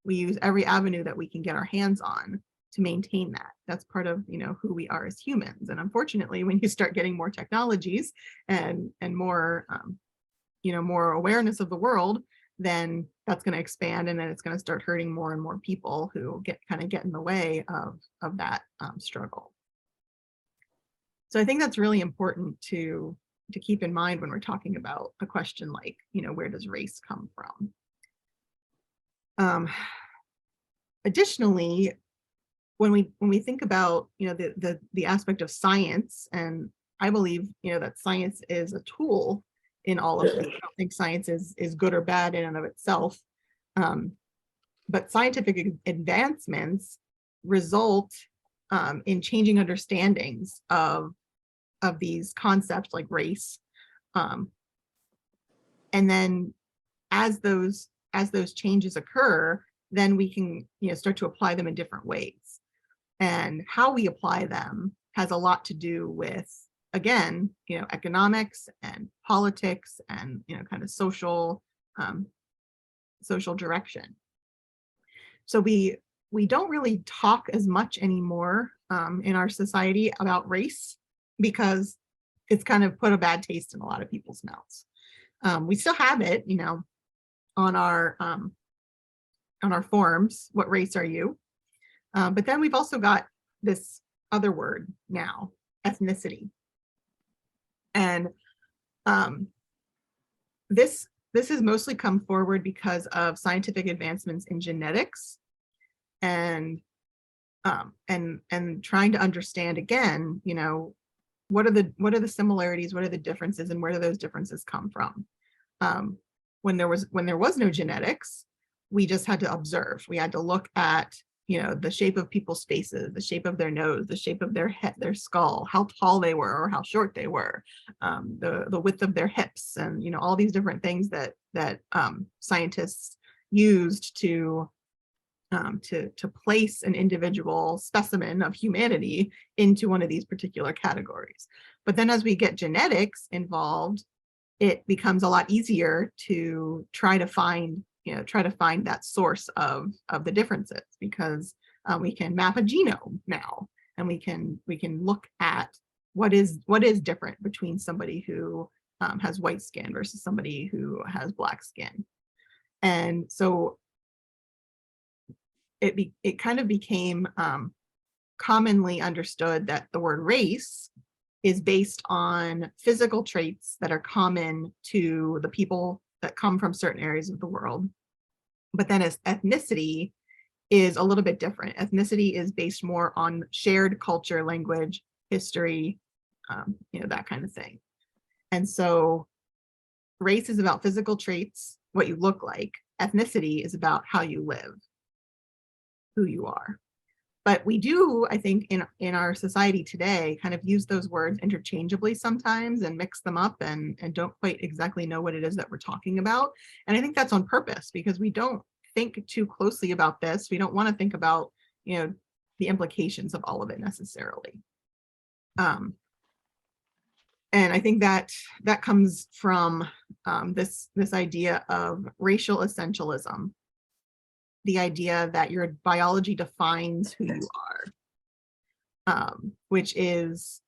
We use every avenue that we can get our hands on to maintain that. That's part of, who we are as humans. And unfortunately, when you start getting more technologies and more, more awareness of the world, then that's going to expand, and then it's going to start hurting more and more people who get in the way of that struggle. So I think that's really important to keep in mind when we're talking about a question like, where does race come from? Additionally, when we think about, the aspect of science, and I believe, that science is a tool in all of this. I don't think science is good or bad in and of itself. But scientific advancements result in changing understandings of these concepts like race. And then as those changes occur, then we can, start to apply them in different ways. And how we apply them has a lot to do with, again, economics and politics and, kind of social direction. So we don't really talk as much anymore in our society about race, because it's kind of put a bad taste in a lot of people's mouths. We still have it, on our forms. What race are you? But then we've also got this other word now, ethnicity. And this has mostly come forward because of scientific advancements in genetics and trying to understand, again, what are the similarities, what are the differences, and where do those differences come from? When there was no genetics, we just had to observe. We had to look at, the shape of people's faces, the shape of their nose, the shape of their head, their skull, how tall they were or how short they were, the width of their hips, and all these different things that scientists used to place an individual specimen of humanity into one of these particular categories. But then as we get genetics involved, it becomes a lot easier to try to find that source of the differences, because we can map a genome now, and we can look at what is different between somebody who has white skin versus somebody who has black skin. And so it kind of became commonly understood that the word race is based on physical traits that are common to the people that come from certain areas of the world. But then as ethnicity is a little bit different. Ethnicity is based more on shared culture, language, history, that kind of thing. And so race is about physical traits, what you look like. Ethnicity is about how you live, who you are. But we do, I think, in our society today, kind of use those words interchangeably sometimes and mix them up and don't quite exactly know what it is that we're talking about. And I think that's on purpose because we don't think too closely about this. We don't want to think about, the implications of all of it necessarily. And I think that comes from this idea of racial essentialism, the idea that your biology defines who you are, which is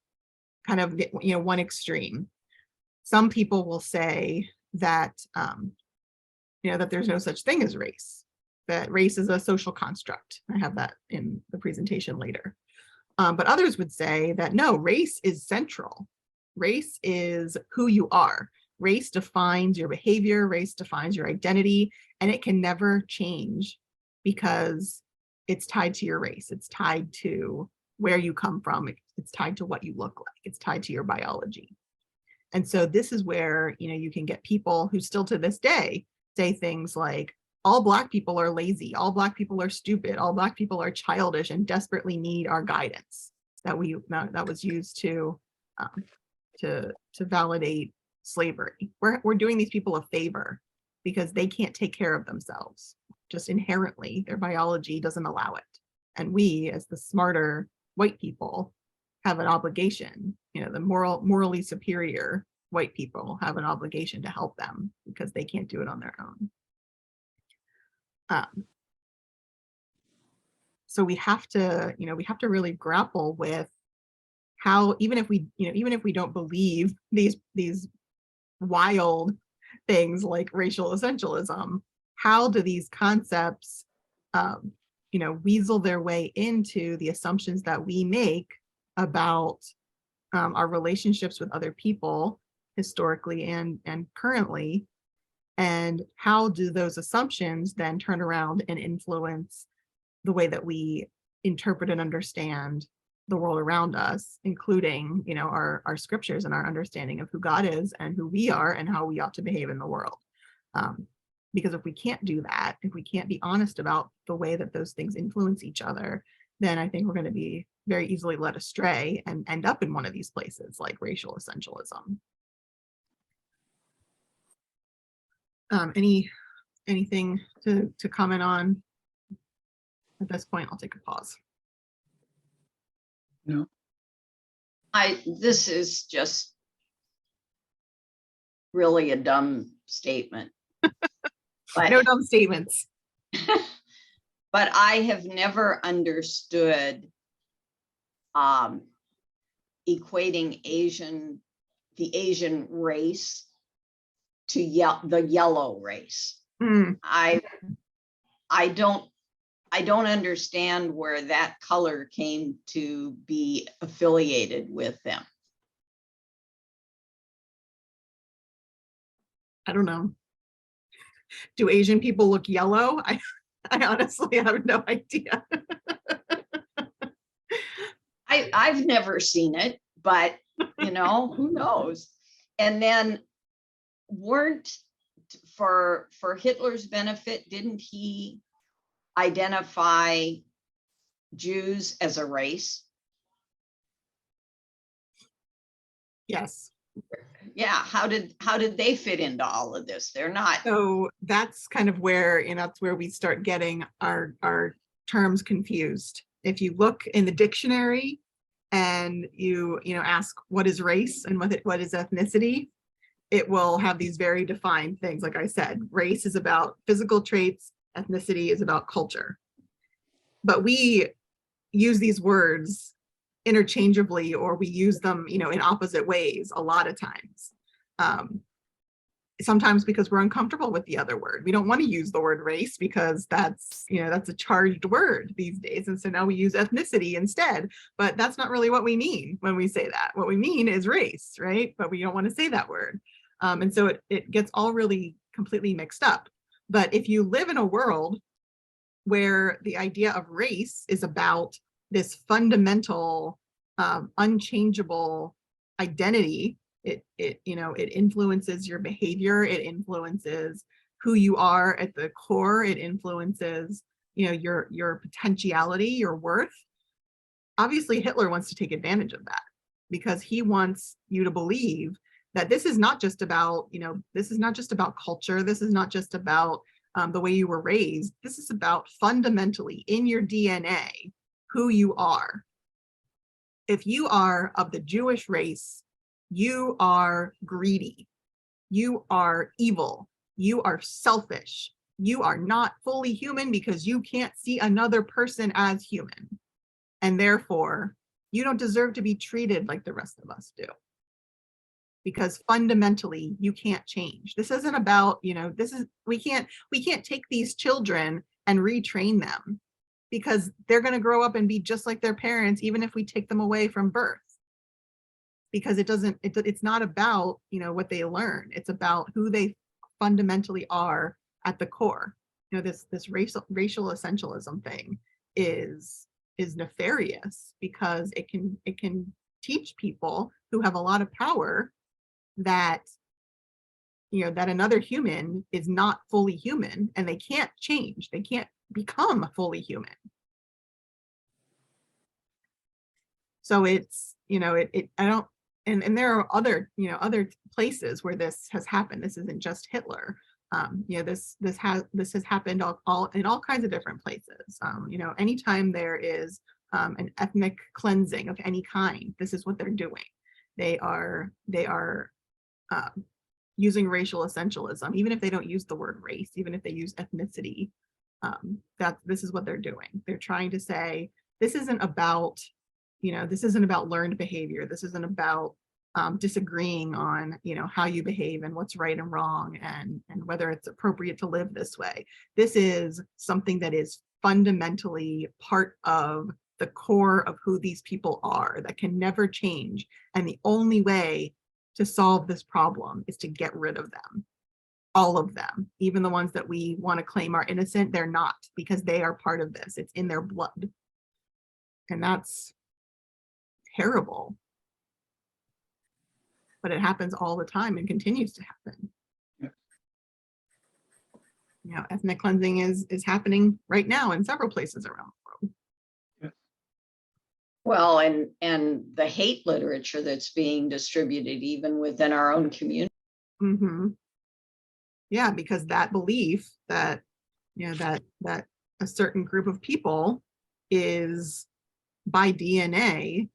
kind of one extreme. Some people will say that that there's no such thing as race, that race is a social construct. I have that in the presentation later. But others would say that no, race is central. Race is who you are. Race defines your behavior, race defines your identity, and it can never change because it's tied to your race. It's tied to where you come from. It's tied to what you look like. It's tied to your biology. And so this is where, you can get people who still to this day say things like, all Black people are lazy, all Black people are stupid, all Black people are childish and desperately need our guidance. That was used to validate slavery. We're doing these people a favor because they can't take care of themselves. Just inherently, their biology doesn't allow it. And we, as the smarter white people, have an obligation. The morally superior white people have an obligation to help them because they can't do it on their own. So we have to really grapple with how, even if we don't believe these wild things like racial essentialism, how do these concepts weasel their way into the assumptions that we make about our relationships with other people historically and currently, and how do those assumptions then turn around and influence the way that we interpret and understand the world around us, including our scriptures and our understanding of who God is and who we are and how we ought to behave in the world. Because if we can't do that, if we can't be honest about the way that those things influence each other, then I think we're going to be very easily led astray and end up in one of these places like racial essentialism. Anything to comment on at this point? I'll take a pause. No. This is just really a dumb statement. But, no dumb statements. But I have never understood equating the Asian race to the yellow race. Mm. I don't understand where that color came to be affiliated with them. I don't know. Do Asian people look yellow? I honestly have no idea. I've never seen it, but who knows? And then for Hitler's benefit, didn't he identify Jews as a race? Yes. Yeah, how did they fit into all of this? They're not. So that's kind of where that's where we start getting our terms confused. If you look in the dictionary and you ask what is race and what is ethnicity, it will have these very defined things. Like I said, race is about physical traits, ethnicity is about culture. But we use these words interchangeably, or we use them in opposite ways a lot of times. sometimes because we're uncomfortable with the other word. We don't want to use the word race because that's, that's a charged word these days. And so now we use ethnicity instead, but that's not really what we mean when we say that. What we mean is race, right? But we don't want to say that word. And so it gets all really completely mixed up. But if you live in a world where the idea of race is about this fundamental, unchangeable identity, it influences your behavior, it influences who you are at the core, it influences your potentiality, your worth. Obviously Hitler wants to take advantage of that because he wants you to believe that this is not just about, this is not just about culture, this is not just about the way you were raised, this is about fundamentally in your DNA who you are. If you are of the Jewish race, you are greedy, you are evil, you are selfish, you are not fully human because you can't see another person as human. And therefore, you don't deserve to be treated like the rest of us do. Because fundamentally, you can't change. This isn't about, we can't take these children and retrain them because they're going to grow up and be just like their parents, even if we take them away from birth. Because it's not about, what they learn. It's about who they fundamentally are at the core. This racial essentialism thing is nefarious because it can teach people who have a lot of power that that another human is not fully human and they can't change, they can't become fully human. So it's I don't, and there are other other places where this has happened. This isn't just Hitler. This has happened all in all kinds of different places. Anytime there is an ethnic cleansing of any kind, this is what they're doing. They are using racial essentialism, even if they don't use the word race, even if they use ethnicity. This is what they're doing. They're trying to say this isn't about learned behavior. This isn't about disagreeing on how you behave and what's right and wrong and whether it's appropriate to live this way. This is something that is fundamentally part of the core of who these people are that can never change. And the only way to solve this problem is to get rid of them. All of them, even the ones that we want to claim are innocent, they're not, because they are part of this. It's in their blood. And that's terrible. But it happens all the time and continues to happen. Yeah. Ethnic cleansing is happening right now in several places around the world. Yeah. Well, and the hate literature that's being distributed even within our own community. Mm-hmm. Yeah, because that belief that that a certain group of people is by DNA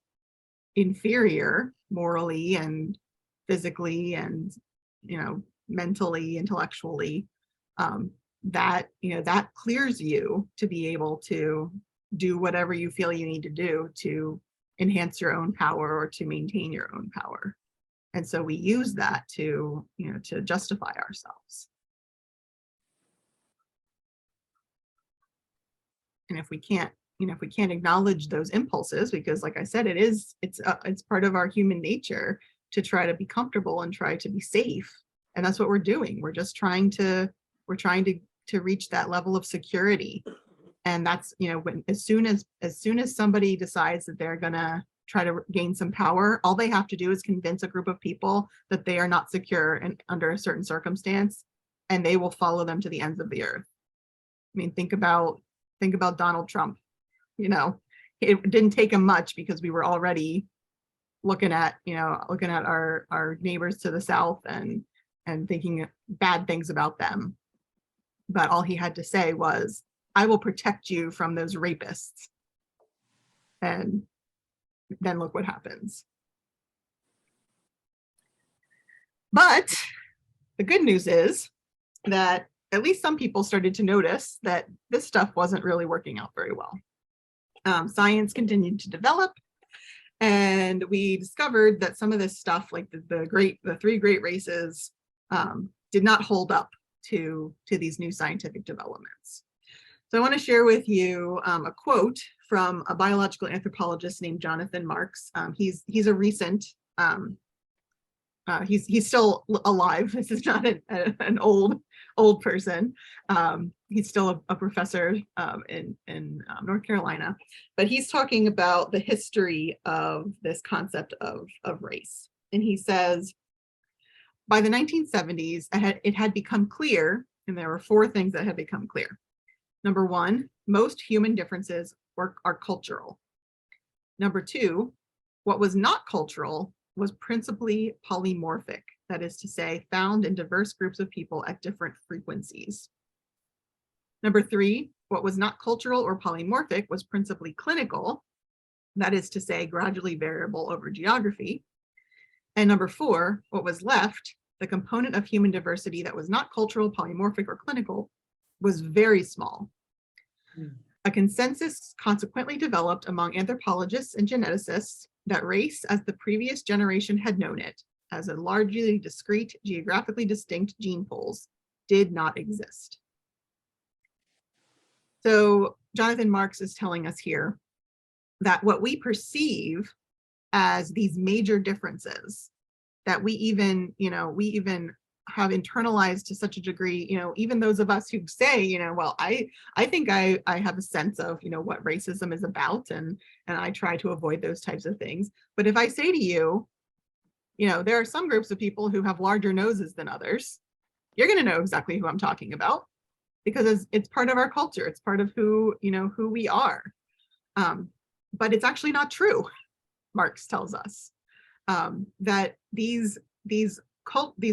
inferior morally and physically and mentally, intellectually, that that clears you to be able to do whatever you feel you need to do to enhance your own power or to maintain your own power. And so we use that to to justify ourselves. And if we can't acknowledge those impulses, because like I said, it's part of our human nature to try to be comfortable and try to be safe. And that's what we're doing. We're just trying to reach that level of security. And that's, when as soon as somebody decides that they're gonna try to gain some power, all they have to do is convince a group of people that they are not secure and under a certain circumstance, and they will follow them to the ends of the earth. I mean, think about Donald Trump. It didn't take him much because we were already looking at our neighbors to the south and thinking bad things about them. But all he had to say was, I will protect you from those rapists. And then look what happens. But the good news is that at least some people started to notice that this stuff wasn't really working out very well. Science continued to develop, and we discovered that some of this stuff, like the three great races, did not hold up to these new scientific developments. So I want to share with you a quote from a biological anthropologist named Jonathan Marks. He's a recent, he's still alive. This is not an old person. He's still a professor in North Carolina, but he's talking about the history of this concept of race. And he says, by the 1970s, it had become clear, and there were 4 things that had become clear. Number 1, most human differences are cultural. Number 2, what was not cultural was principally polymorphic, that is to say, found in diverse groups of people at different frequencies. Number 3, what was not cultural or polymorphic was principally clinical, that is to say, gradually variable over geography. And number 4, what was left, the component of human diversity that was not cultural, polymorphic, or clinical, was very small. A consensus consequently developed among anthropologists and geneticists that race, as the previous generation had known it, as a largely discrete, geographically distinct gene pools, did not exist. So Jonathan Marks is telling us here that what we perceive as these major differences that we even have internalized to such a degree, even those of us who say, well, I think I have a sense of, what racism is about, and I try to avoid those types of things. But if I say to you, there are some groups of people who have larger noses than others, you're going to know exactly who I'm talking about, because it's part of our culture. It's part of who we are. But it's actually not true. Marx tells us that these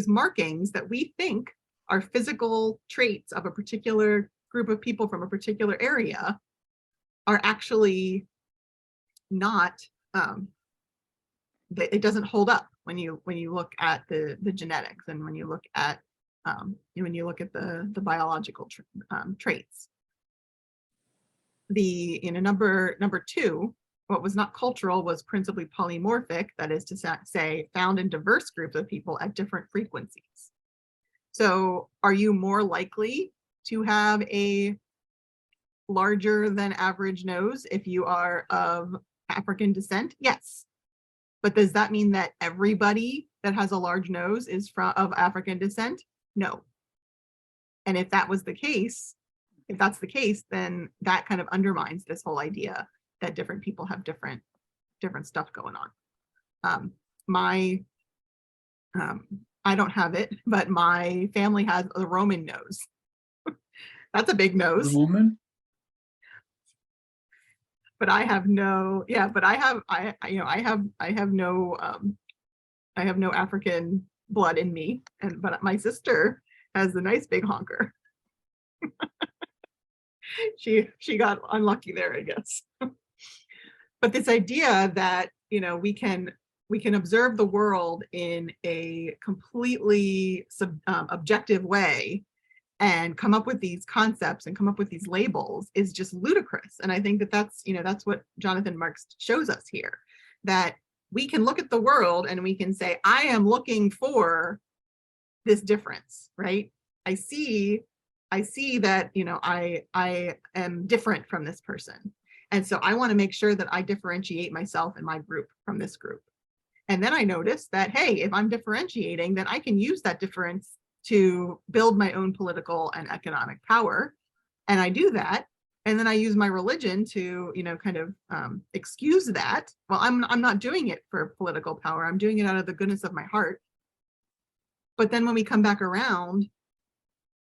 markings that we think are physical traits of a particular group of people from a particular area are actually not, it doesn't hold up when you look at the genetics, and when you look at the biological traits. Number 2, what was not cultural was principally polymorphic, that is to say, found in diverse groups of people at different frequencies. So are you more likely to have a larger than average nose if you are of African descent? Yes. But does that mean that everybody that has a large nose is of African descent? No. And if that's the case, then that kind of undermines this whole idea that different people have different stuff going on. I don't have it, but my family has a Roman nose. That's a big nose. Roman? But I have no, but I have no African blood in me, but my sister has a nice big honker. She got unlucky there, I guess. But this idea that we can observe the world in a completely objective way and come up with these concepts and come up with these labels is just ludicrous. And I think that's what Jonathan Marks shows us here, that we can look at the world and we can say, I am looking for this difference, right? I see that I am different from this person. And so I want to make sure that I differentiate myself and my group from this group. And then I noticed that, hey, if I'm differentiating, then I can use that difference to build my own political and economic power. And I do that. And then I use my religion to, excuse that. Well, I'm not doing it for political power. I'm doing it out of the goodness of my heart. But then when we come back around,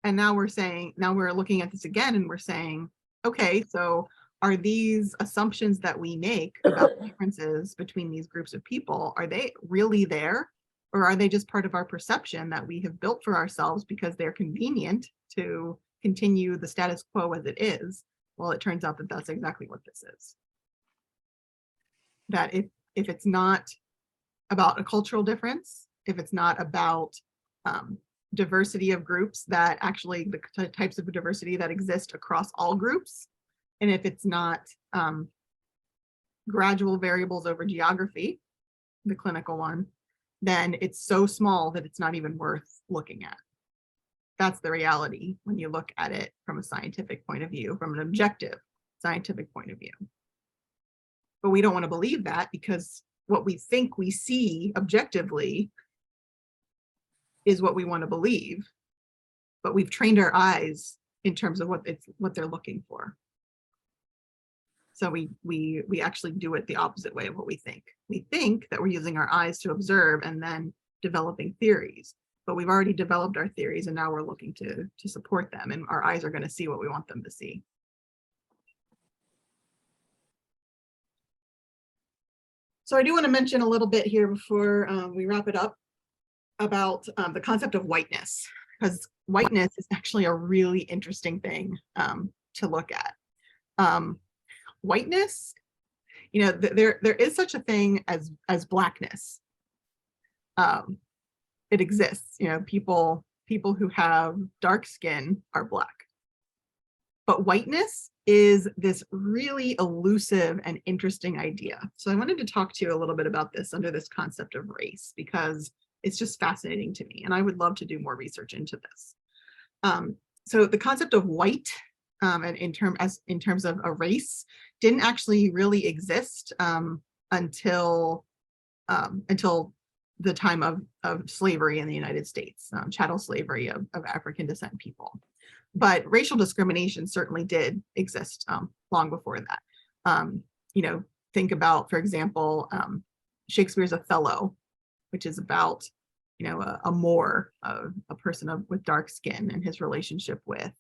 and now we're looking at this again, and we're saying, okay, so are these assumptions that we make about differences between these groups of people, are they really there? Or are they just part of our perception that we have built for ourselves because they're convenient to continue the status quo as it is? Well, it turns out that that's exactly what this is. That if it's not about a cultural difference, if it's not about diversity of groups, that actually the types of diversity that exist across all groups, and if it's not gradual variables over geography, the clinical one, then it's so small that it's not even worth looking at. that's the reality when you look at it from a scientific point of view, from an objective scientific point of view. But we don't want to believe that, because what we think we see objectively is what we want to believe, but we've trained our eyes in terms of what they're looking for. So we actually do it the opposite way of what we think. We think that we're using our eyes to observe and then developing theories, but we've already developed our theories and now we're looking to support them, and our eyes are going to see what we want them to see. So I do want to mention a little bit here before we wrap it up about the concept of whiteness, because whiteness is actually a really interesting thing to look at. Whiteness, you know, there is such a thing as blackness. It exists, you know, people who have dark skin are black. But whiteness is this really elusive and interesting idea. So I wanted to talk to you a little bit about this under this concept of race, because it's just fascinating to me, and I would love to do more research into this. So the concept of white, and in terms of a race, didn't actually really exist until the time of slavery in the United States, chattel slavery of African descent people. But racial discrimination certainly did exist long before that. You know, think about, for example, Shakespeare's Othello, which is about, you know, a Moor, a person with dark skin, and his relationship with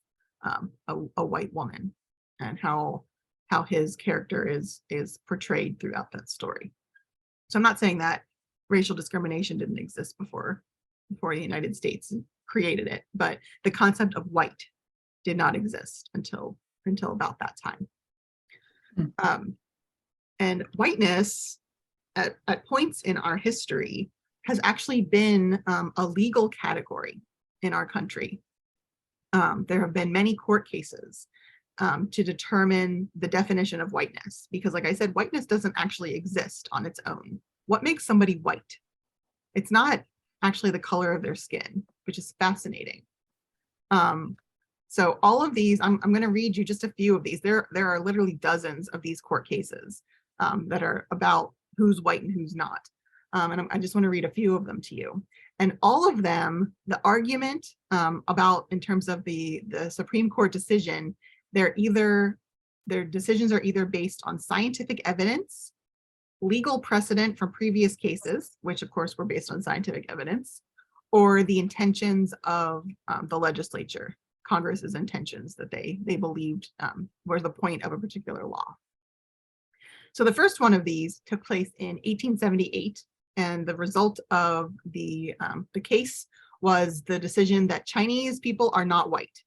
a white woman, and how his character is portrayed throughout that story. So I'm not saying that racial discrimination didn't exist before the United States created it, but the concept of white did not exist until about that time. And whiteness at points in our history has actually been a legal category in our country. There have been many court cases to determine the definition of whiteness, because like I said, whiteness doesn't actually exist on its own. What makes somebody white? It's not actually the color of their skin, which is fascinating. So all of these, I'm going to read you just a few of these. There are literally dozens of these court cases that are about who's white and who's not. And I just want to read a few of them to you. And all of them, the argument about, in terms of the Supreme Court decision, their decisions are either based on scientific evidence, legal precedent from previous cases, which of course were based on scientific evidence, or the intentions of the legislature, Congress's intentions that they believed were the point of a particular law. So the first one of these took place in 1878, and the result of the case was the decision that Chinese people are not white.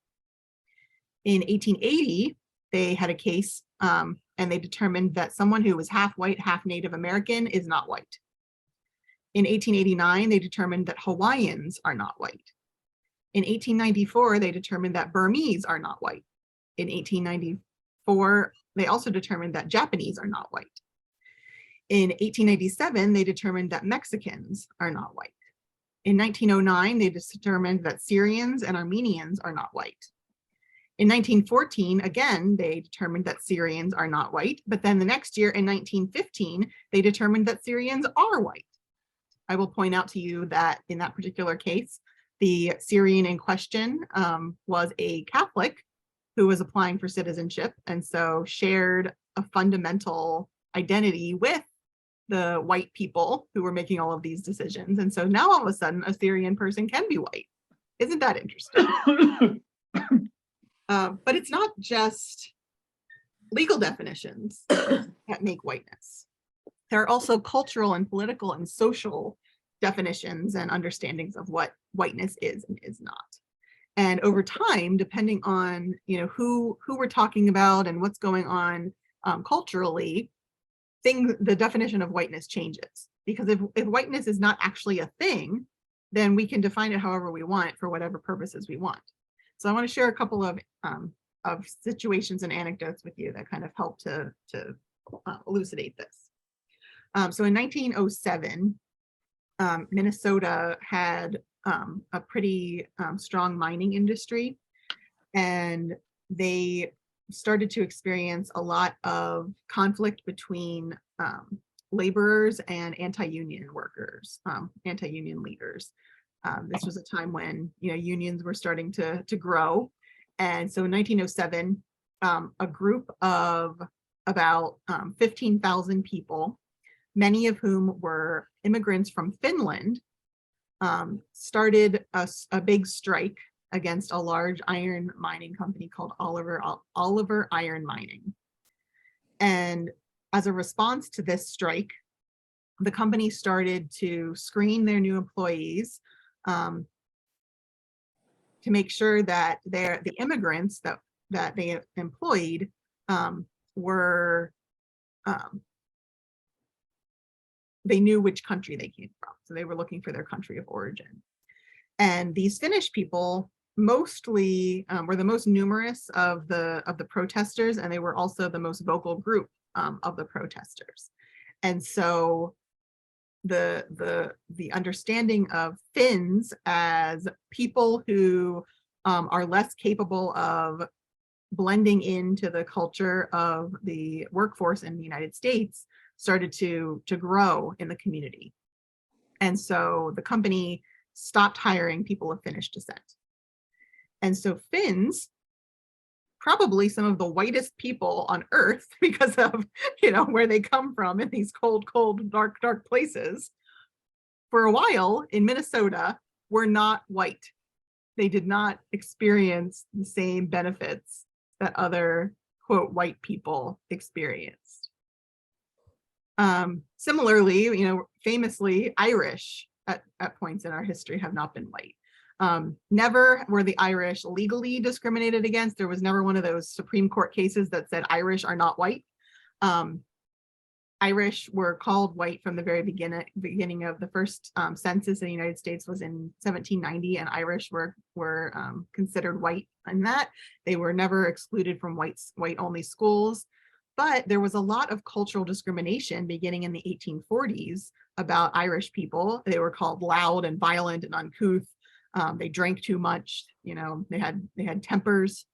In 1880, they had a case and they determined that someone who was half white, half Native American is not white. In 1889, they determined that Hawaiians are not white. In 1894, they determined that Burmese are not white. In 1894, they also determined that Japanese are not white. In 1897, they determined that Mexicans are not white. In 1909, they determined that Syrians and Armenians are not white. In 1914, again, they determined that Syrians are not white, but then the next year in 1915, they determined that Syrians are white. I will point out to you that in that particular case, the Syrian in question was a Catholic who was applying for citizenship, and so shared a fundamental identity with the white people who were making all of these decisions. And so now all of a sudden, a Syrian person can be white. Isn't that interesting? But it's not just legal definitions that make whiteness. There are also cultural and political and social definitions and understandings of what whiteness is and is not. And over time, depending on who we're talking about and what's going on culturally, the definition of whiteness changes. Because if whiteness is not actually a thing, then we can define it however we want for whatever purposes we want. So I want to share a couple of situations and anecdotes with you that kind of help to elucidate this. So in 1907, Minnesota had a pretty strong mining industry, and they started to experience a lot of conflict between laborers and anti-union workers, anti-union leaders. This was a time when unions were starting to grow, and so in 1907, a group of about 15,000 people, many of whom were immigrants from Finland, started a big strike against a large iron mining company called Oliver Iron Mining. And as a response to this strike, the company started to screen their new employees to make sure that the immigrants that they employed were they knew which country they came from. So they were looking for their country of origin. And these Finnish people mostly were the most numerous of the protesters, and they were also the most vocal group of the protesters. And so the understanding of Finns as people who are less capable of blending into the culture of the workforce in the United States started to grow in the community. And so the company stopped hiring people of Finnish descent. And so Finns, probably some of the whitest people on earth because of where they come from in these cold, dark places, for a while in Minnesota were not white. They did not experience the same benefits that other, quote, white people experienced. Similarly, famously, Irish at points in our history have not been white. Never were the Irish legally discriminated against. There was never one of those Supreme Court cases that said Irish are not white. Irish were called white from the very beginning of the first census in the United States was in 1790, and Irish were considered white in that. They were never excluded from white-only schools. But there was a lot of cultural discrimination beginning in the 1840s about Irish people. They were called loud and violent and uncouth. They drank too much. They had tempers.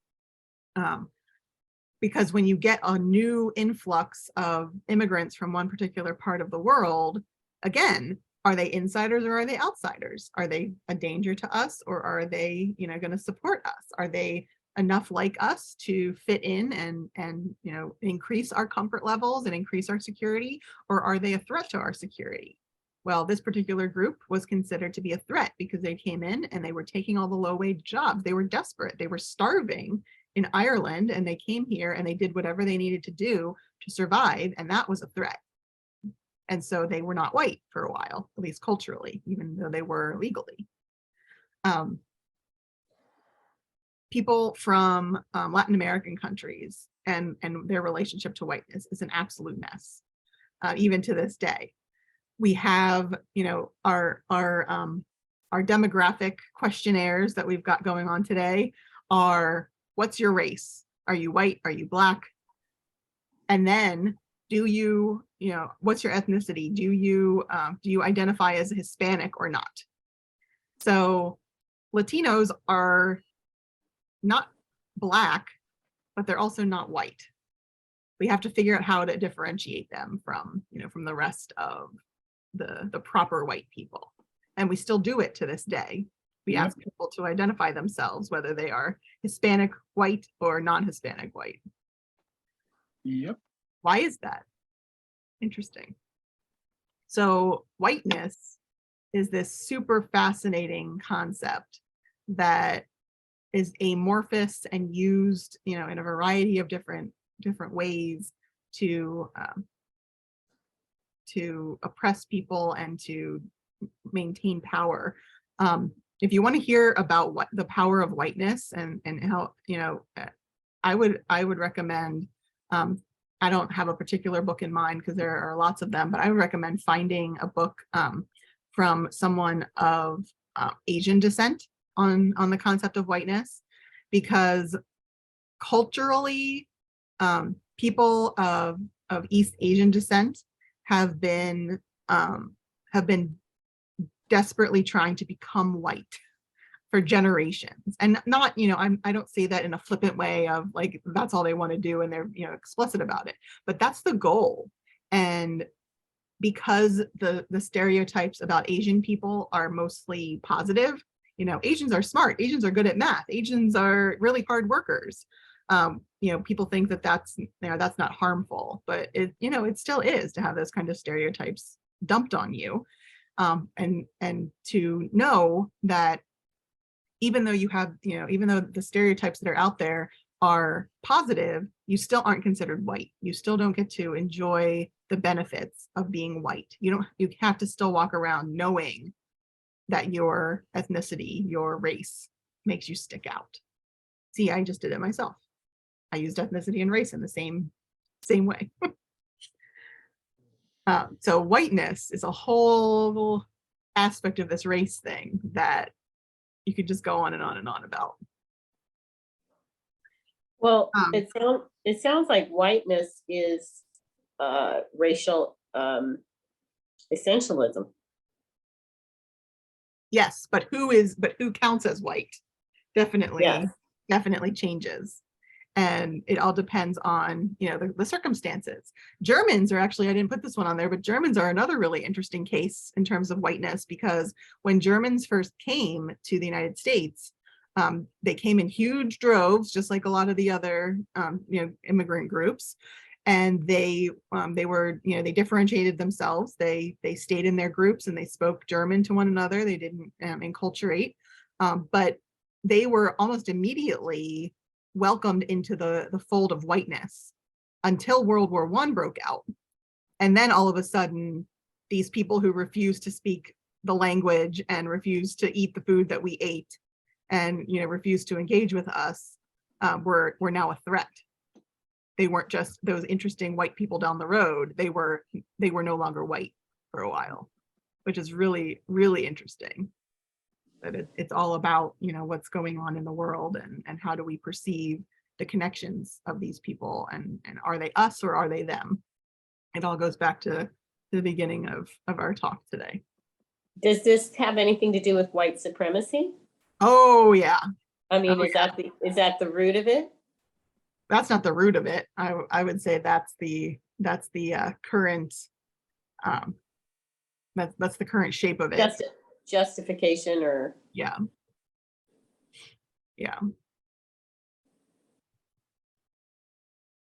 Because when you get a new influx of immigrants from one particular part of the world, again, are they insiders or are they outsiders? Are they a danger to us, or are they, going to support us? Are they enough like us to fit in and increase our comfort levels and increase our security, or are they a threat to our security? Well, this particular group was considered to be a threat because they came in and they were taking all the low-wage jobs. They were desperate. They were starving in Ireland, and they came here and they did whatever they needed to do to survive, and that was a threat. And so they were not white for a while, at least culturally, even though they were legally. People from Latin American countries and their relationship to whiteness is an absolute mess, even to this day. We have, our demographic questionnaires that we've got going on today are, what's your race? Are you white? Are you Black? And then what's your ethnicity? Do you identify as a Hispanic or not? So Latinos are not Black, but they're also not white. We have to figure out how to differentiate them from the rest of the proper white people. And we still do it to this day. We ask people to identify themselves, whether they are Hispanic white or non-Hispanic white. Yep. Why is that? Interesting. So whiteness is this super fascinating concept that is amorphous and used, in a variety of different ways to oppress people and to maintain power. If you want to hear about what the power of whiteness and how, I would recommend, I don't have a particular book in mind because there are lots of them, but I would recommend finding a book from someone of Asian descent on the concept of whiteness, because culturally, people of East Asian descent have been desperately trying to become white for generations. And not, I don't say that in a flippant way of like, that's all they want to do and they're, explicit about it, but that's the goal. And because the stereotypes about Asian people are mostly positive, Asians are smart, Asians are good at math, Asians are really hard workers. People think that that's not harmful, but it still is to have those kind of stereotypes dumped on you. And to know that even though even though the stereotypes that are out there are positive, you still aren't considered white. You still don't get to enjoy the benefits of being white. You have to still walk around knowing that your ethnicity, your race makes you stick out. See, I just did it myself. I used ethnicity and race in the same way. So whiteness is a whole aspect of this race thing that you could just go on and on and on about. Well, it sounds like whiteness is racial essentialism. Yes, but who counts as white? Definitely, yes. Definitely changes. And it all depends on, the circumstances. Germans are actually, I didn't put this one on there, but Germans are another really interesting case in terms of whiteness, because when Germans first came to the United States, they came in huge droves, just like a lot of the other, immigrant groups. And they were, they differentiated themselves. They stayed in their groups and they spoke German to one another. They didn't enculturate, but they were almost immediately welcomed into the fold of whiteness until World War I broke out. And then all of a sudden, these people who refused to speak the language and refused to eat the food that we ate and refused to engage with us were now a threat. They weren't just those interesting white people down the road. They were no longer white for a while, which is really, really interesting. That it's all about, what's going on in the world and how do we perceive the connections of these people, and are they us or are they them? It all goes back to the beginning of our talk today. Does this have anything to do with white supremacy? Oh yeah. I mean, is that the root of it? That's not the root of it. I would say that's the current that's the current shape of it. Justification or yeah.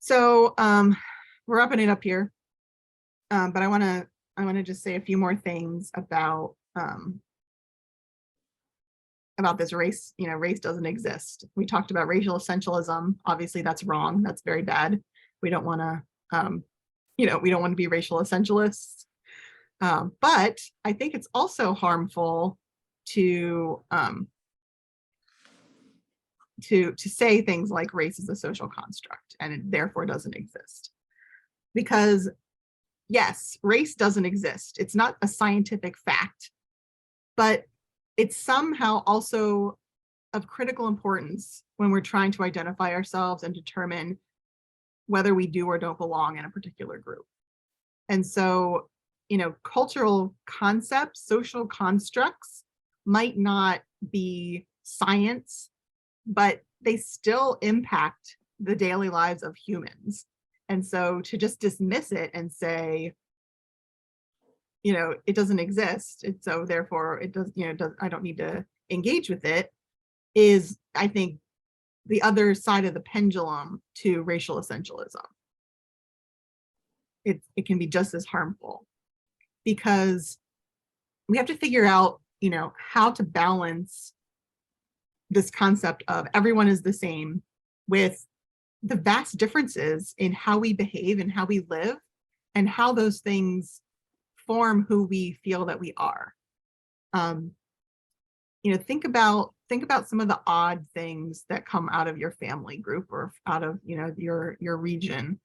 So we're wrapping it up here, but I want to just say a few more things about this race. Race doesn't exist. We talked about racial essentialism. Obviously that's wrong. That's very bad. We don't want to we don't want to be racial essentialists. But I think it's also harmful to say things like race is a social construct and it therefore doesn't exist. Because yes, race doesn't exist. It's not a scientific fact, but it's somehow also of critical importance when we're trying to identify ourselves and determine whether we do or don't belong in a particular group. And so, cultural concepts, social constructs might not be science, but they still impact the daily lives of humans. And so to just dismiss it and say, it doesn't exist, and so therefore it does, I don't need to engage with it, is, I think, the other side of the pendulum to racial essentialism. It can be just as harmful, because we have to figure out, how to balance this concept of everyone is the same with the vast differences in how we behave and how we live and how those things form who we feel that we are. Think about some of the odd things that come out of your family group or out of your region,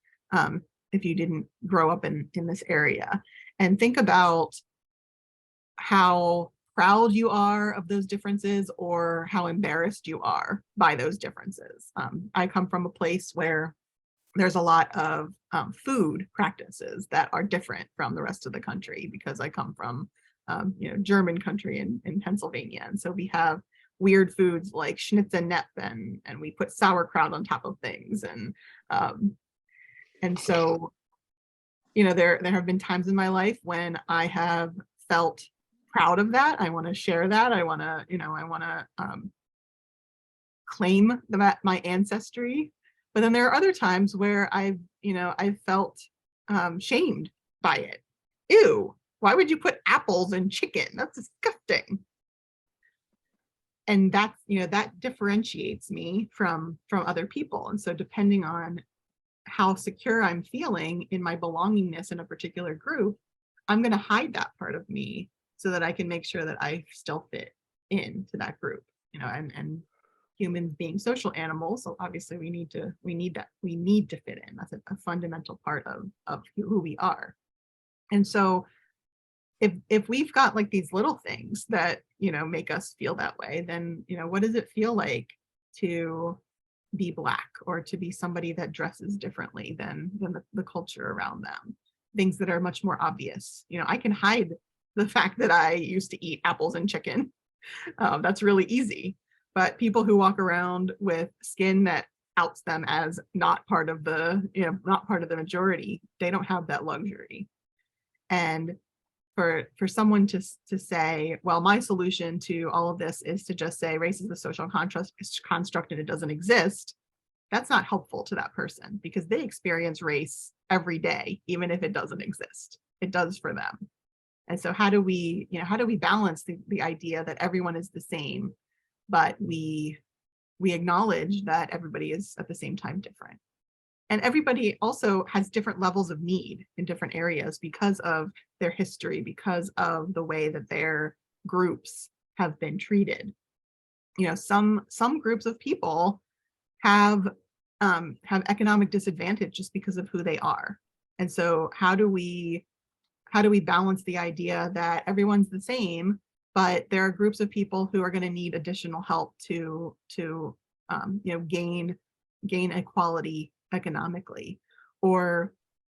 if you didn't grow up in this area, and think about how proud you are of those differences or how embarrassed you are by those differences. I come from a place where there's a lot of food practices that are different from the rest of the country, because I come from German country in Pennsylvania. And so we have weird foods like Schnitzenepp, and we put sauerkraut on top of things. And so, there have been times in my life when I have felt proud of that. I want to share that. I want to claim my ancestry. But then there are other times where I've felt shamed by it. Ew, why would you put apples in chicken? That's disgusting. And that differentiates me from other people. And so depending on how secure I'm feeling in my belongingness in a particular group, I'm going to hide that part of me so that I can make sure that I still fit into that group. And humans being social animals, so obviously we need to fit in. That's a fundamental part of who we are. And so if we've got like these little things that make us feel that way, then what does it feel like to be Black, or to be somebody that dresses differently than the culture around them? Things that are much more obvious. I can hide the fact that I used to eat apples and chicken. That's really easy. But people who walk around with skin that outs them as not part of the majority, they don't have that luxury. And for someone to say, well, my solution to all of this is to just say race is the social construct and it doesn't exist, that's not helpful to that person, because they experience race every day, even if it doesn't exist. It does for them. And so how do we balance the idea that everyone is the same, but we acknowledge that everybody is at the same time different? And everybody also has different levels of need in different areas because of their history, because of the way that their groups have been treated. Some groups of people have economic disadvantage just because of who they are. And so how do we balance the idea that everyone's the same, but there are groups of people who are going to need additional help to gain equality economically? Or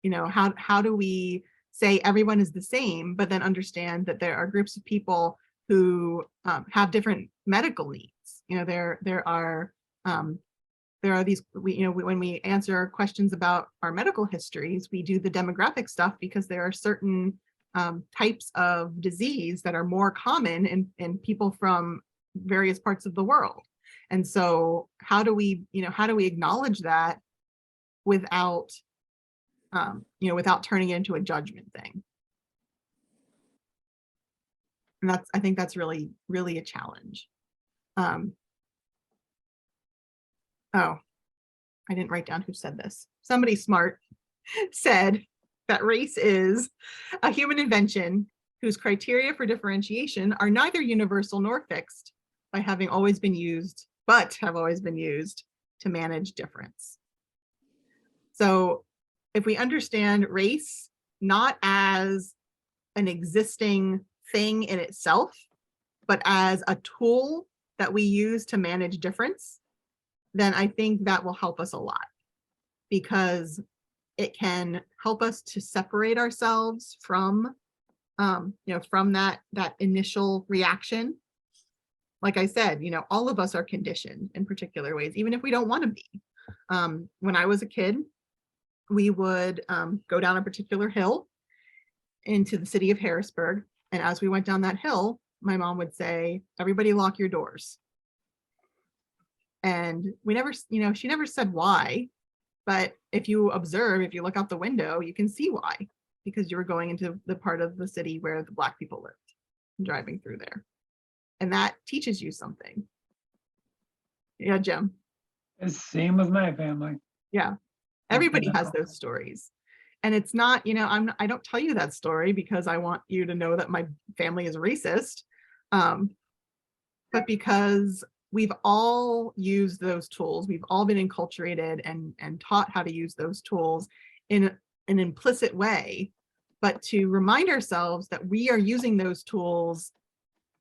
how do we say everyone is the same, but then understand that there are groups of people who have different medical needs? There are these, when we answer questions about our medical histories, we do the demographic stuff because there are certain types of disease that are more common in people from various parts of the world. And so how do we acknowledge that without turning it into a judgment thing? And I think that's really, really a challenge. Oh, I didn't write down who said this. Somebody smart said that race is a human invention whose criteria for differentiation are neither universal nor fixed, by having always been used to manage difference. So if we understand race not as an existing thing in itself, but as a tool that we use to manage difference, then I think that will help us a lot, because it can help us to separate ourselves from that initial reaction. Like I said, all of us are conditioned in particular ways, even if we don't want to be. When I was a kid, we would go down a particular hill into the city of Harrisburg. And as we went down that hill, my mom would say, everybody lock your doors. And she never said why, but if you look out the window, you can see why, because you were going into the part of the city where the Black people lived, driving through there. And that teaches you something. Yeah, Jim. It's the same with my family. Yeah. Everybody has those stories. And it's not, I don't tell you that story because I want you to know that my family is racist, but because we've all used those tools. We've all been enculturated and taught how to use those tools in an implicit way, but to remind ourselves that we are using those tools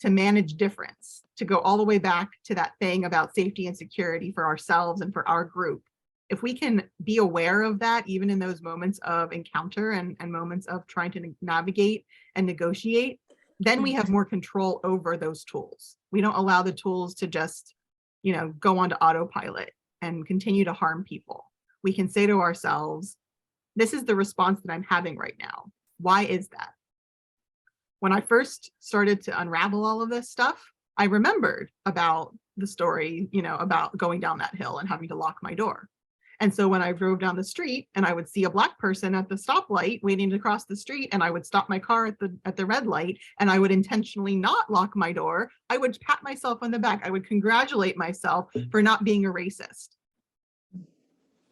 to manage difference, to go all the way back to that thing about safety and security for ourselves and for our group. If we can be aware of that, even in those moments of encounter and moments of trying to navigate and negotiate, then we have more control over those tools. We don't allow the tools to just, go onto autopilot and continue to harm people. We can say to ourselves, this is the response that I'm having right now. Why is that? When I first started to unravel all of this stuff, I remembered about the story, about going down that hill and having to lock my door. And so when I drove down the street and I would see a Black person at the stoplight waiting to cross the street, and I would stop my car at the red light, and I would intentionally not lock my door, I would pat myself on the back. I would congratulate myself for not being a racist.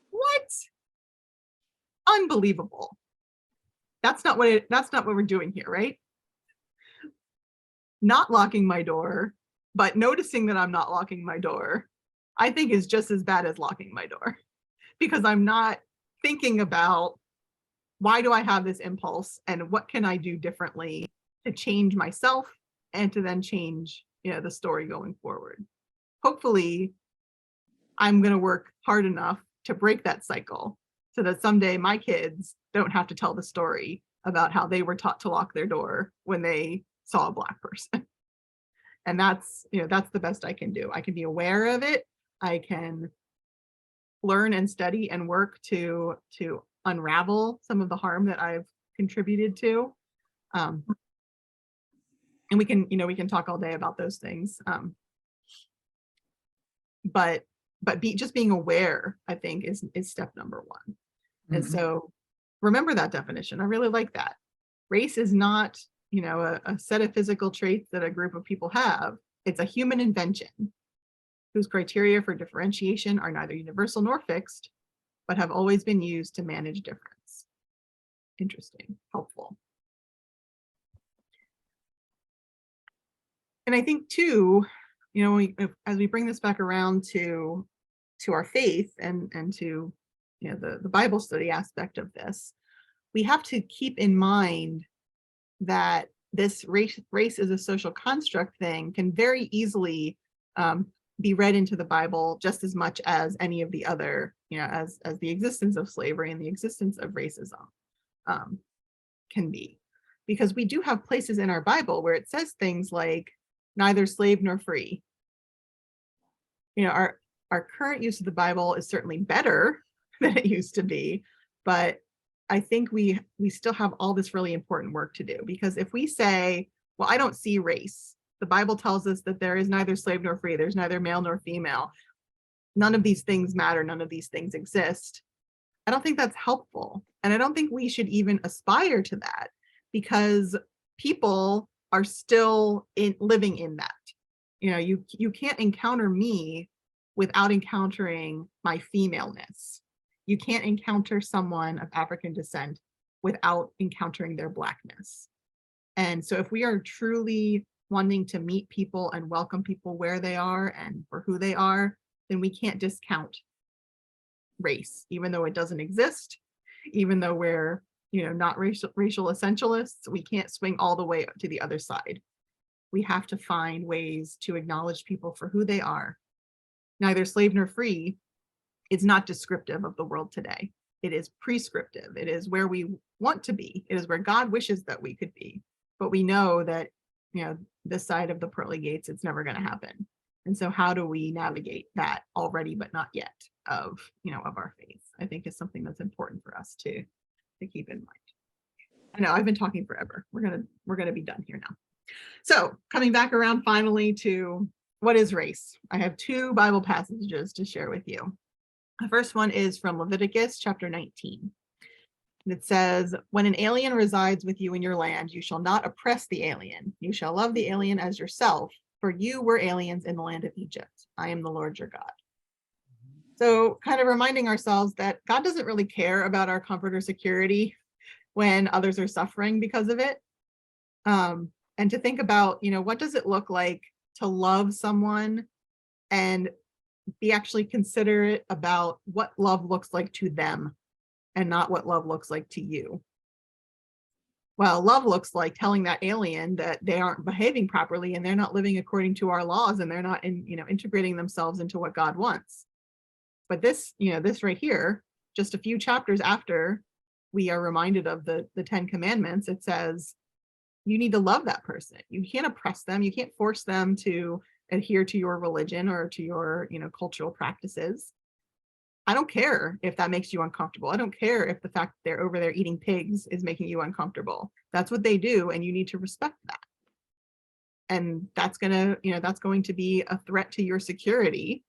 What? Unbelievable. That's not what we're doing here, right? Not locking my door, but noticing that I'm not locking my door, I think is just as bad as locking my door, because I'm not thinking about, why do I have this impulse and what can I do differently to change myself and to then change, the story going forward. Hopefully, I'm going to work hard enough to break that cycle so that someday my kids don't have to tell the story about how they were taught to lock their door when they saw a Black person. And that's the best I can do. I can be aware of it. I can learn and study and work to unravel some of the harm that I've contributed to. And we can talk all day about those things. But just being aware, I think, is step number one. And so remember that definition. I really like that. Race is not, a set of physical traits that a group of people have. It's a human invention whose criteria for differentiation are neither universal nor fixed, but have always been used to manage difference. Interesting, helpful. And I think too, as we bring this back around to our faith and to the Bible study aspect of this, we have to keep in mind that this race is a social construct thing can very easily be read into the Bible just as much as any of the other, as the existence of slavery and the existence of racism can be. Because we do have places in our Bible where it says things like neither slave nor free. Our current use of the Bible is certainly better than it used to be, but I think we still have all this really important work to do, because if we say, well, I don't see race, the Bible tells us that there is neither slave nor free, there's neither male nor female, none of these things matter, none of these things exist, I don't think that's helpful. And I don't think we should even aspire to that, because people are still living in that. You can't encounter me without encountering my femaleness. You can't encounter someone of African descent without encountering their Blackness. And so if we are truly wanting to meet people and welcome people where they are and for who they are, then we can't discount race, even though it doesn't exist, even though we're not racial essentialists. We can't swing all the way up to the other side. We have to find ways to acknowledge people for who they are. Neither slave nor free is not descriptive of the world today. It is prescriptive. It is where we want to be. It is where God wishes that we could be. But we know that, this side of the pearly gates, it's never going to happen. And so how do we navigate that already, but not yet of our faith? I think is something that's important for us to keep in mind. I know I've been talking forever. We're gonna be done here now. So coming back around finally to what is race? I have two Bible passages to share with you. The first one is from Leviticus chapter 19. It says, when an alien resides with you in your land, you shall not oppress the alien. You shall love the alien as yourself, for you were aliens in the land of Egypt. I am the Lord your God. So kind of reminding ourselves that God doesn't really care about our comfort or security when others are suffering because of it. And to think about, what does it look like to love someone and be actually considerate about what love looks like to them and not what love looks like to you. Well, love looks like telling that alien that they aren't behaving properly and they're not living according to our laws and they're not integrating themselves into what God wants. But this right here, just a few chapters after we are reminded of the 10 commandments, it says, you need to love that person. You can't oppress them. You can't force them to adhere to your religion or to your, cultural practices. I don't care if that makes you uncomfortable. I don't care if the fact that they're over there eating pigs is making you uncomfortable. That's what they do, and you need to respect that. And that's going to be a threat to your security.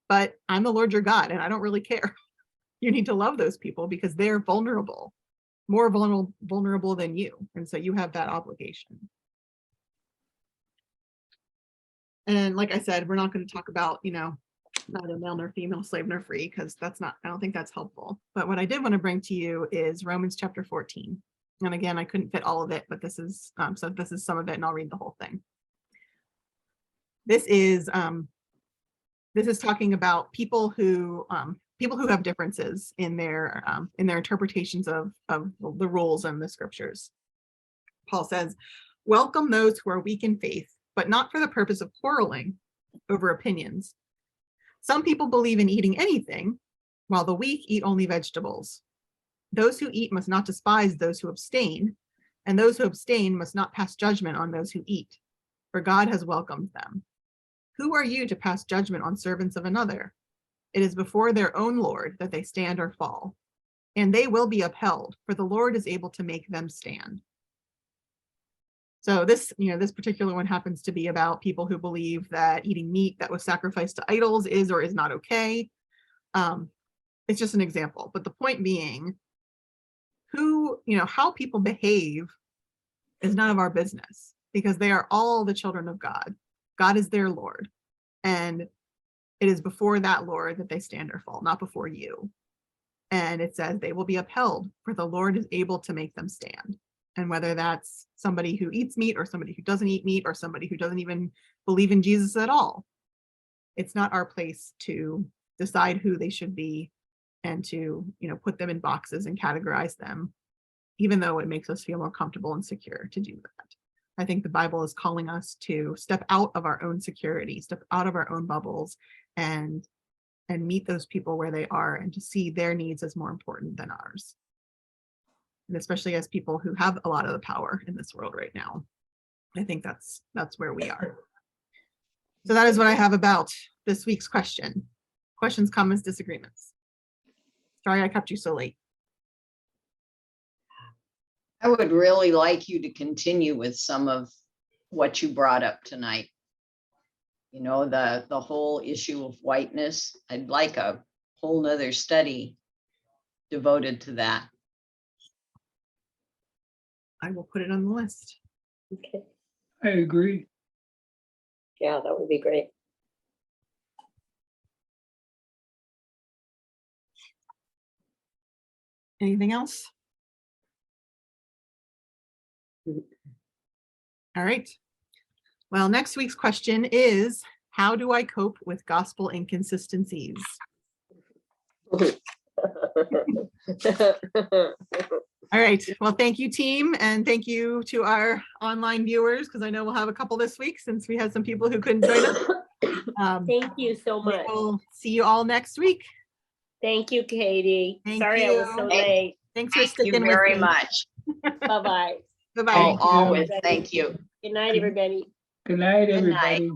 But I'm the Lord your God, and I don't really care. You need to love those people because they're vulnerable, more vulnerable than you. And so you have that obligation. And like I said, we're not going to talk about, neither male nor female, slave nor free, because I don't think that's helpful. But what I did want to bring to you is Romans chapter 14. And again, I couldn't fit all of it, but this is some of it, and I'll read the whole thing. This is talking about people who have differences in their interpretations of the rules and the scriptures. Paul says, "Welcome those who are weak in faith, but not for the purpose of quarreling over opinions. Some people believe in eating anything, while the weak eat only vegetables. Those who eat must not despise those who abstain, and those who abstain must not pass judgment on those who eat, for God has welcomed them. Who are you to pass judgment on servants of another? It is before their own Lord that they stand or fall, and they will be upheld, for the Lord is able to make them stand." So this particular one happens to be about people who believe that eating meat that was sacrificed to idols is or is not okay. It's just an example, but the point being, how people behave is none of our business, because they are all the children of God. God is their Lord, and it is before that Lord that they stand or fall, not before you. And it says they will be upheld, for the Lord is able to make them stand. And whether that's somebody who eats meat or somebody who doesn't eat meat or somebody who doesn't even believe in Jesus at all, it's not our place to decide who they should be and to, put them in boxes and categorize them, even though it makes us feel more comfortable and secure to do that. I think the Bible is calling us to step out of our own security, step out of our own bubbles, and meet those people where they are, and to see their needs as more important than ours. And especially as people who have a lot of the power in this world right now, I think that's where we are. So that is what I have about this week's question. Questions, comments, disagreements. Sorry I kept you so late. I would really like you to continue with some of what you brought up tonight. The whole issue of whiteness. I'd like a whole nother study devoted to that. I will put it on the list. Okay. I agree. Yeah, that would be great. Anything else? All right. Well, next week's question is, how do I cope with gospel inconsistencies? All right. Well, thank you, team. And thank you to our online viewers, because I know we'll have a couple this week since we had some people who couldn't join us. Thank you so much. We'll see you all next week. Thank you, Katie. Thank Sorry you. I was so late. Thanks for Thank sticking you with very me. much. Bye-bye. Bye-bye. Oh, always. Thank you. Good night, everybody. Good night, Good night. everybody.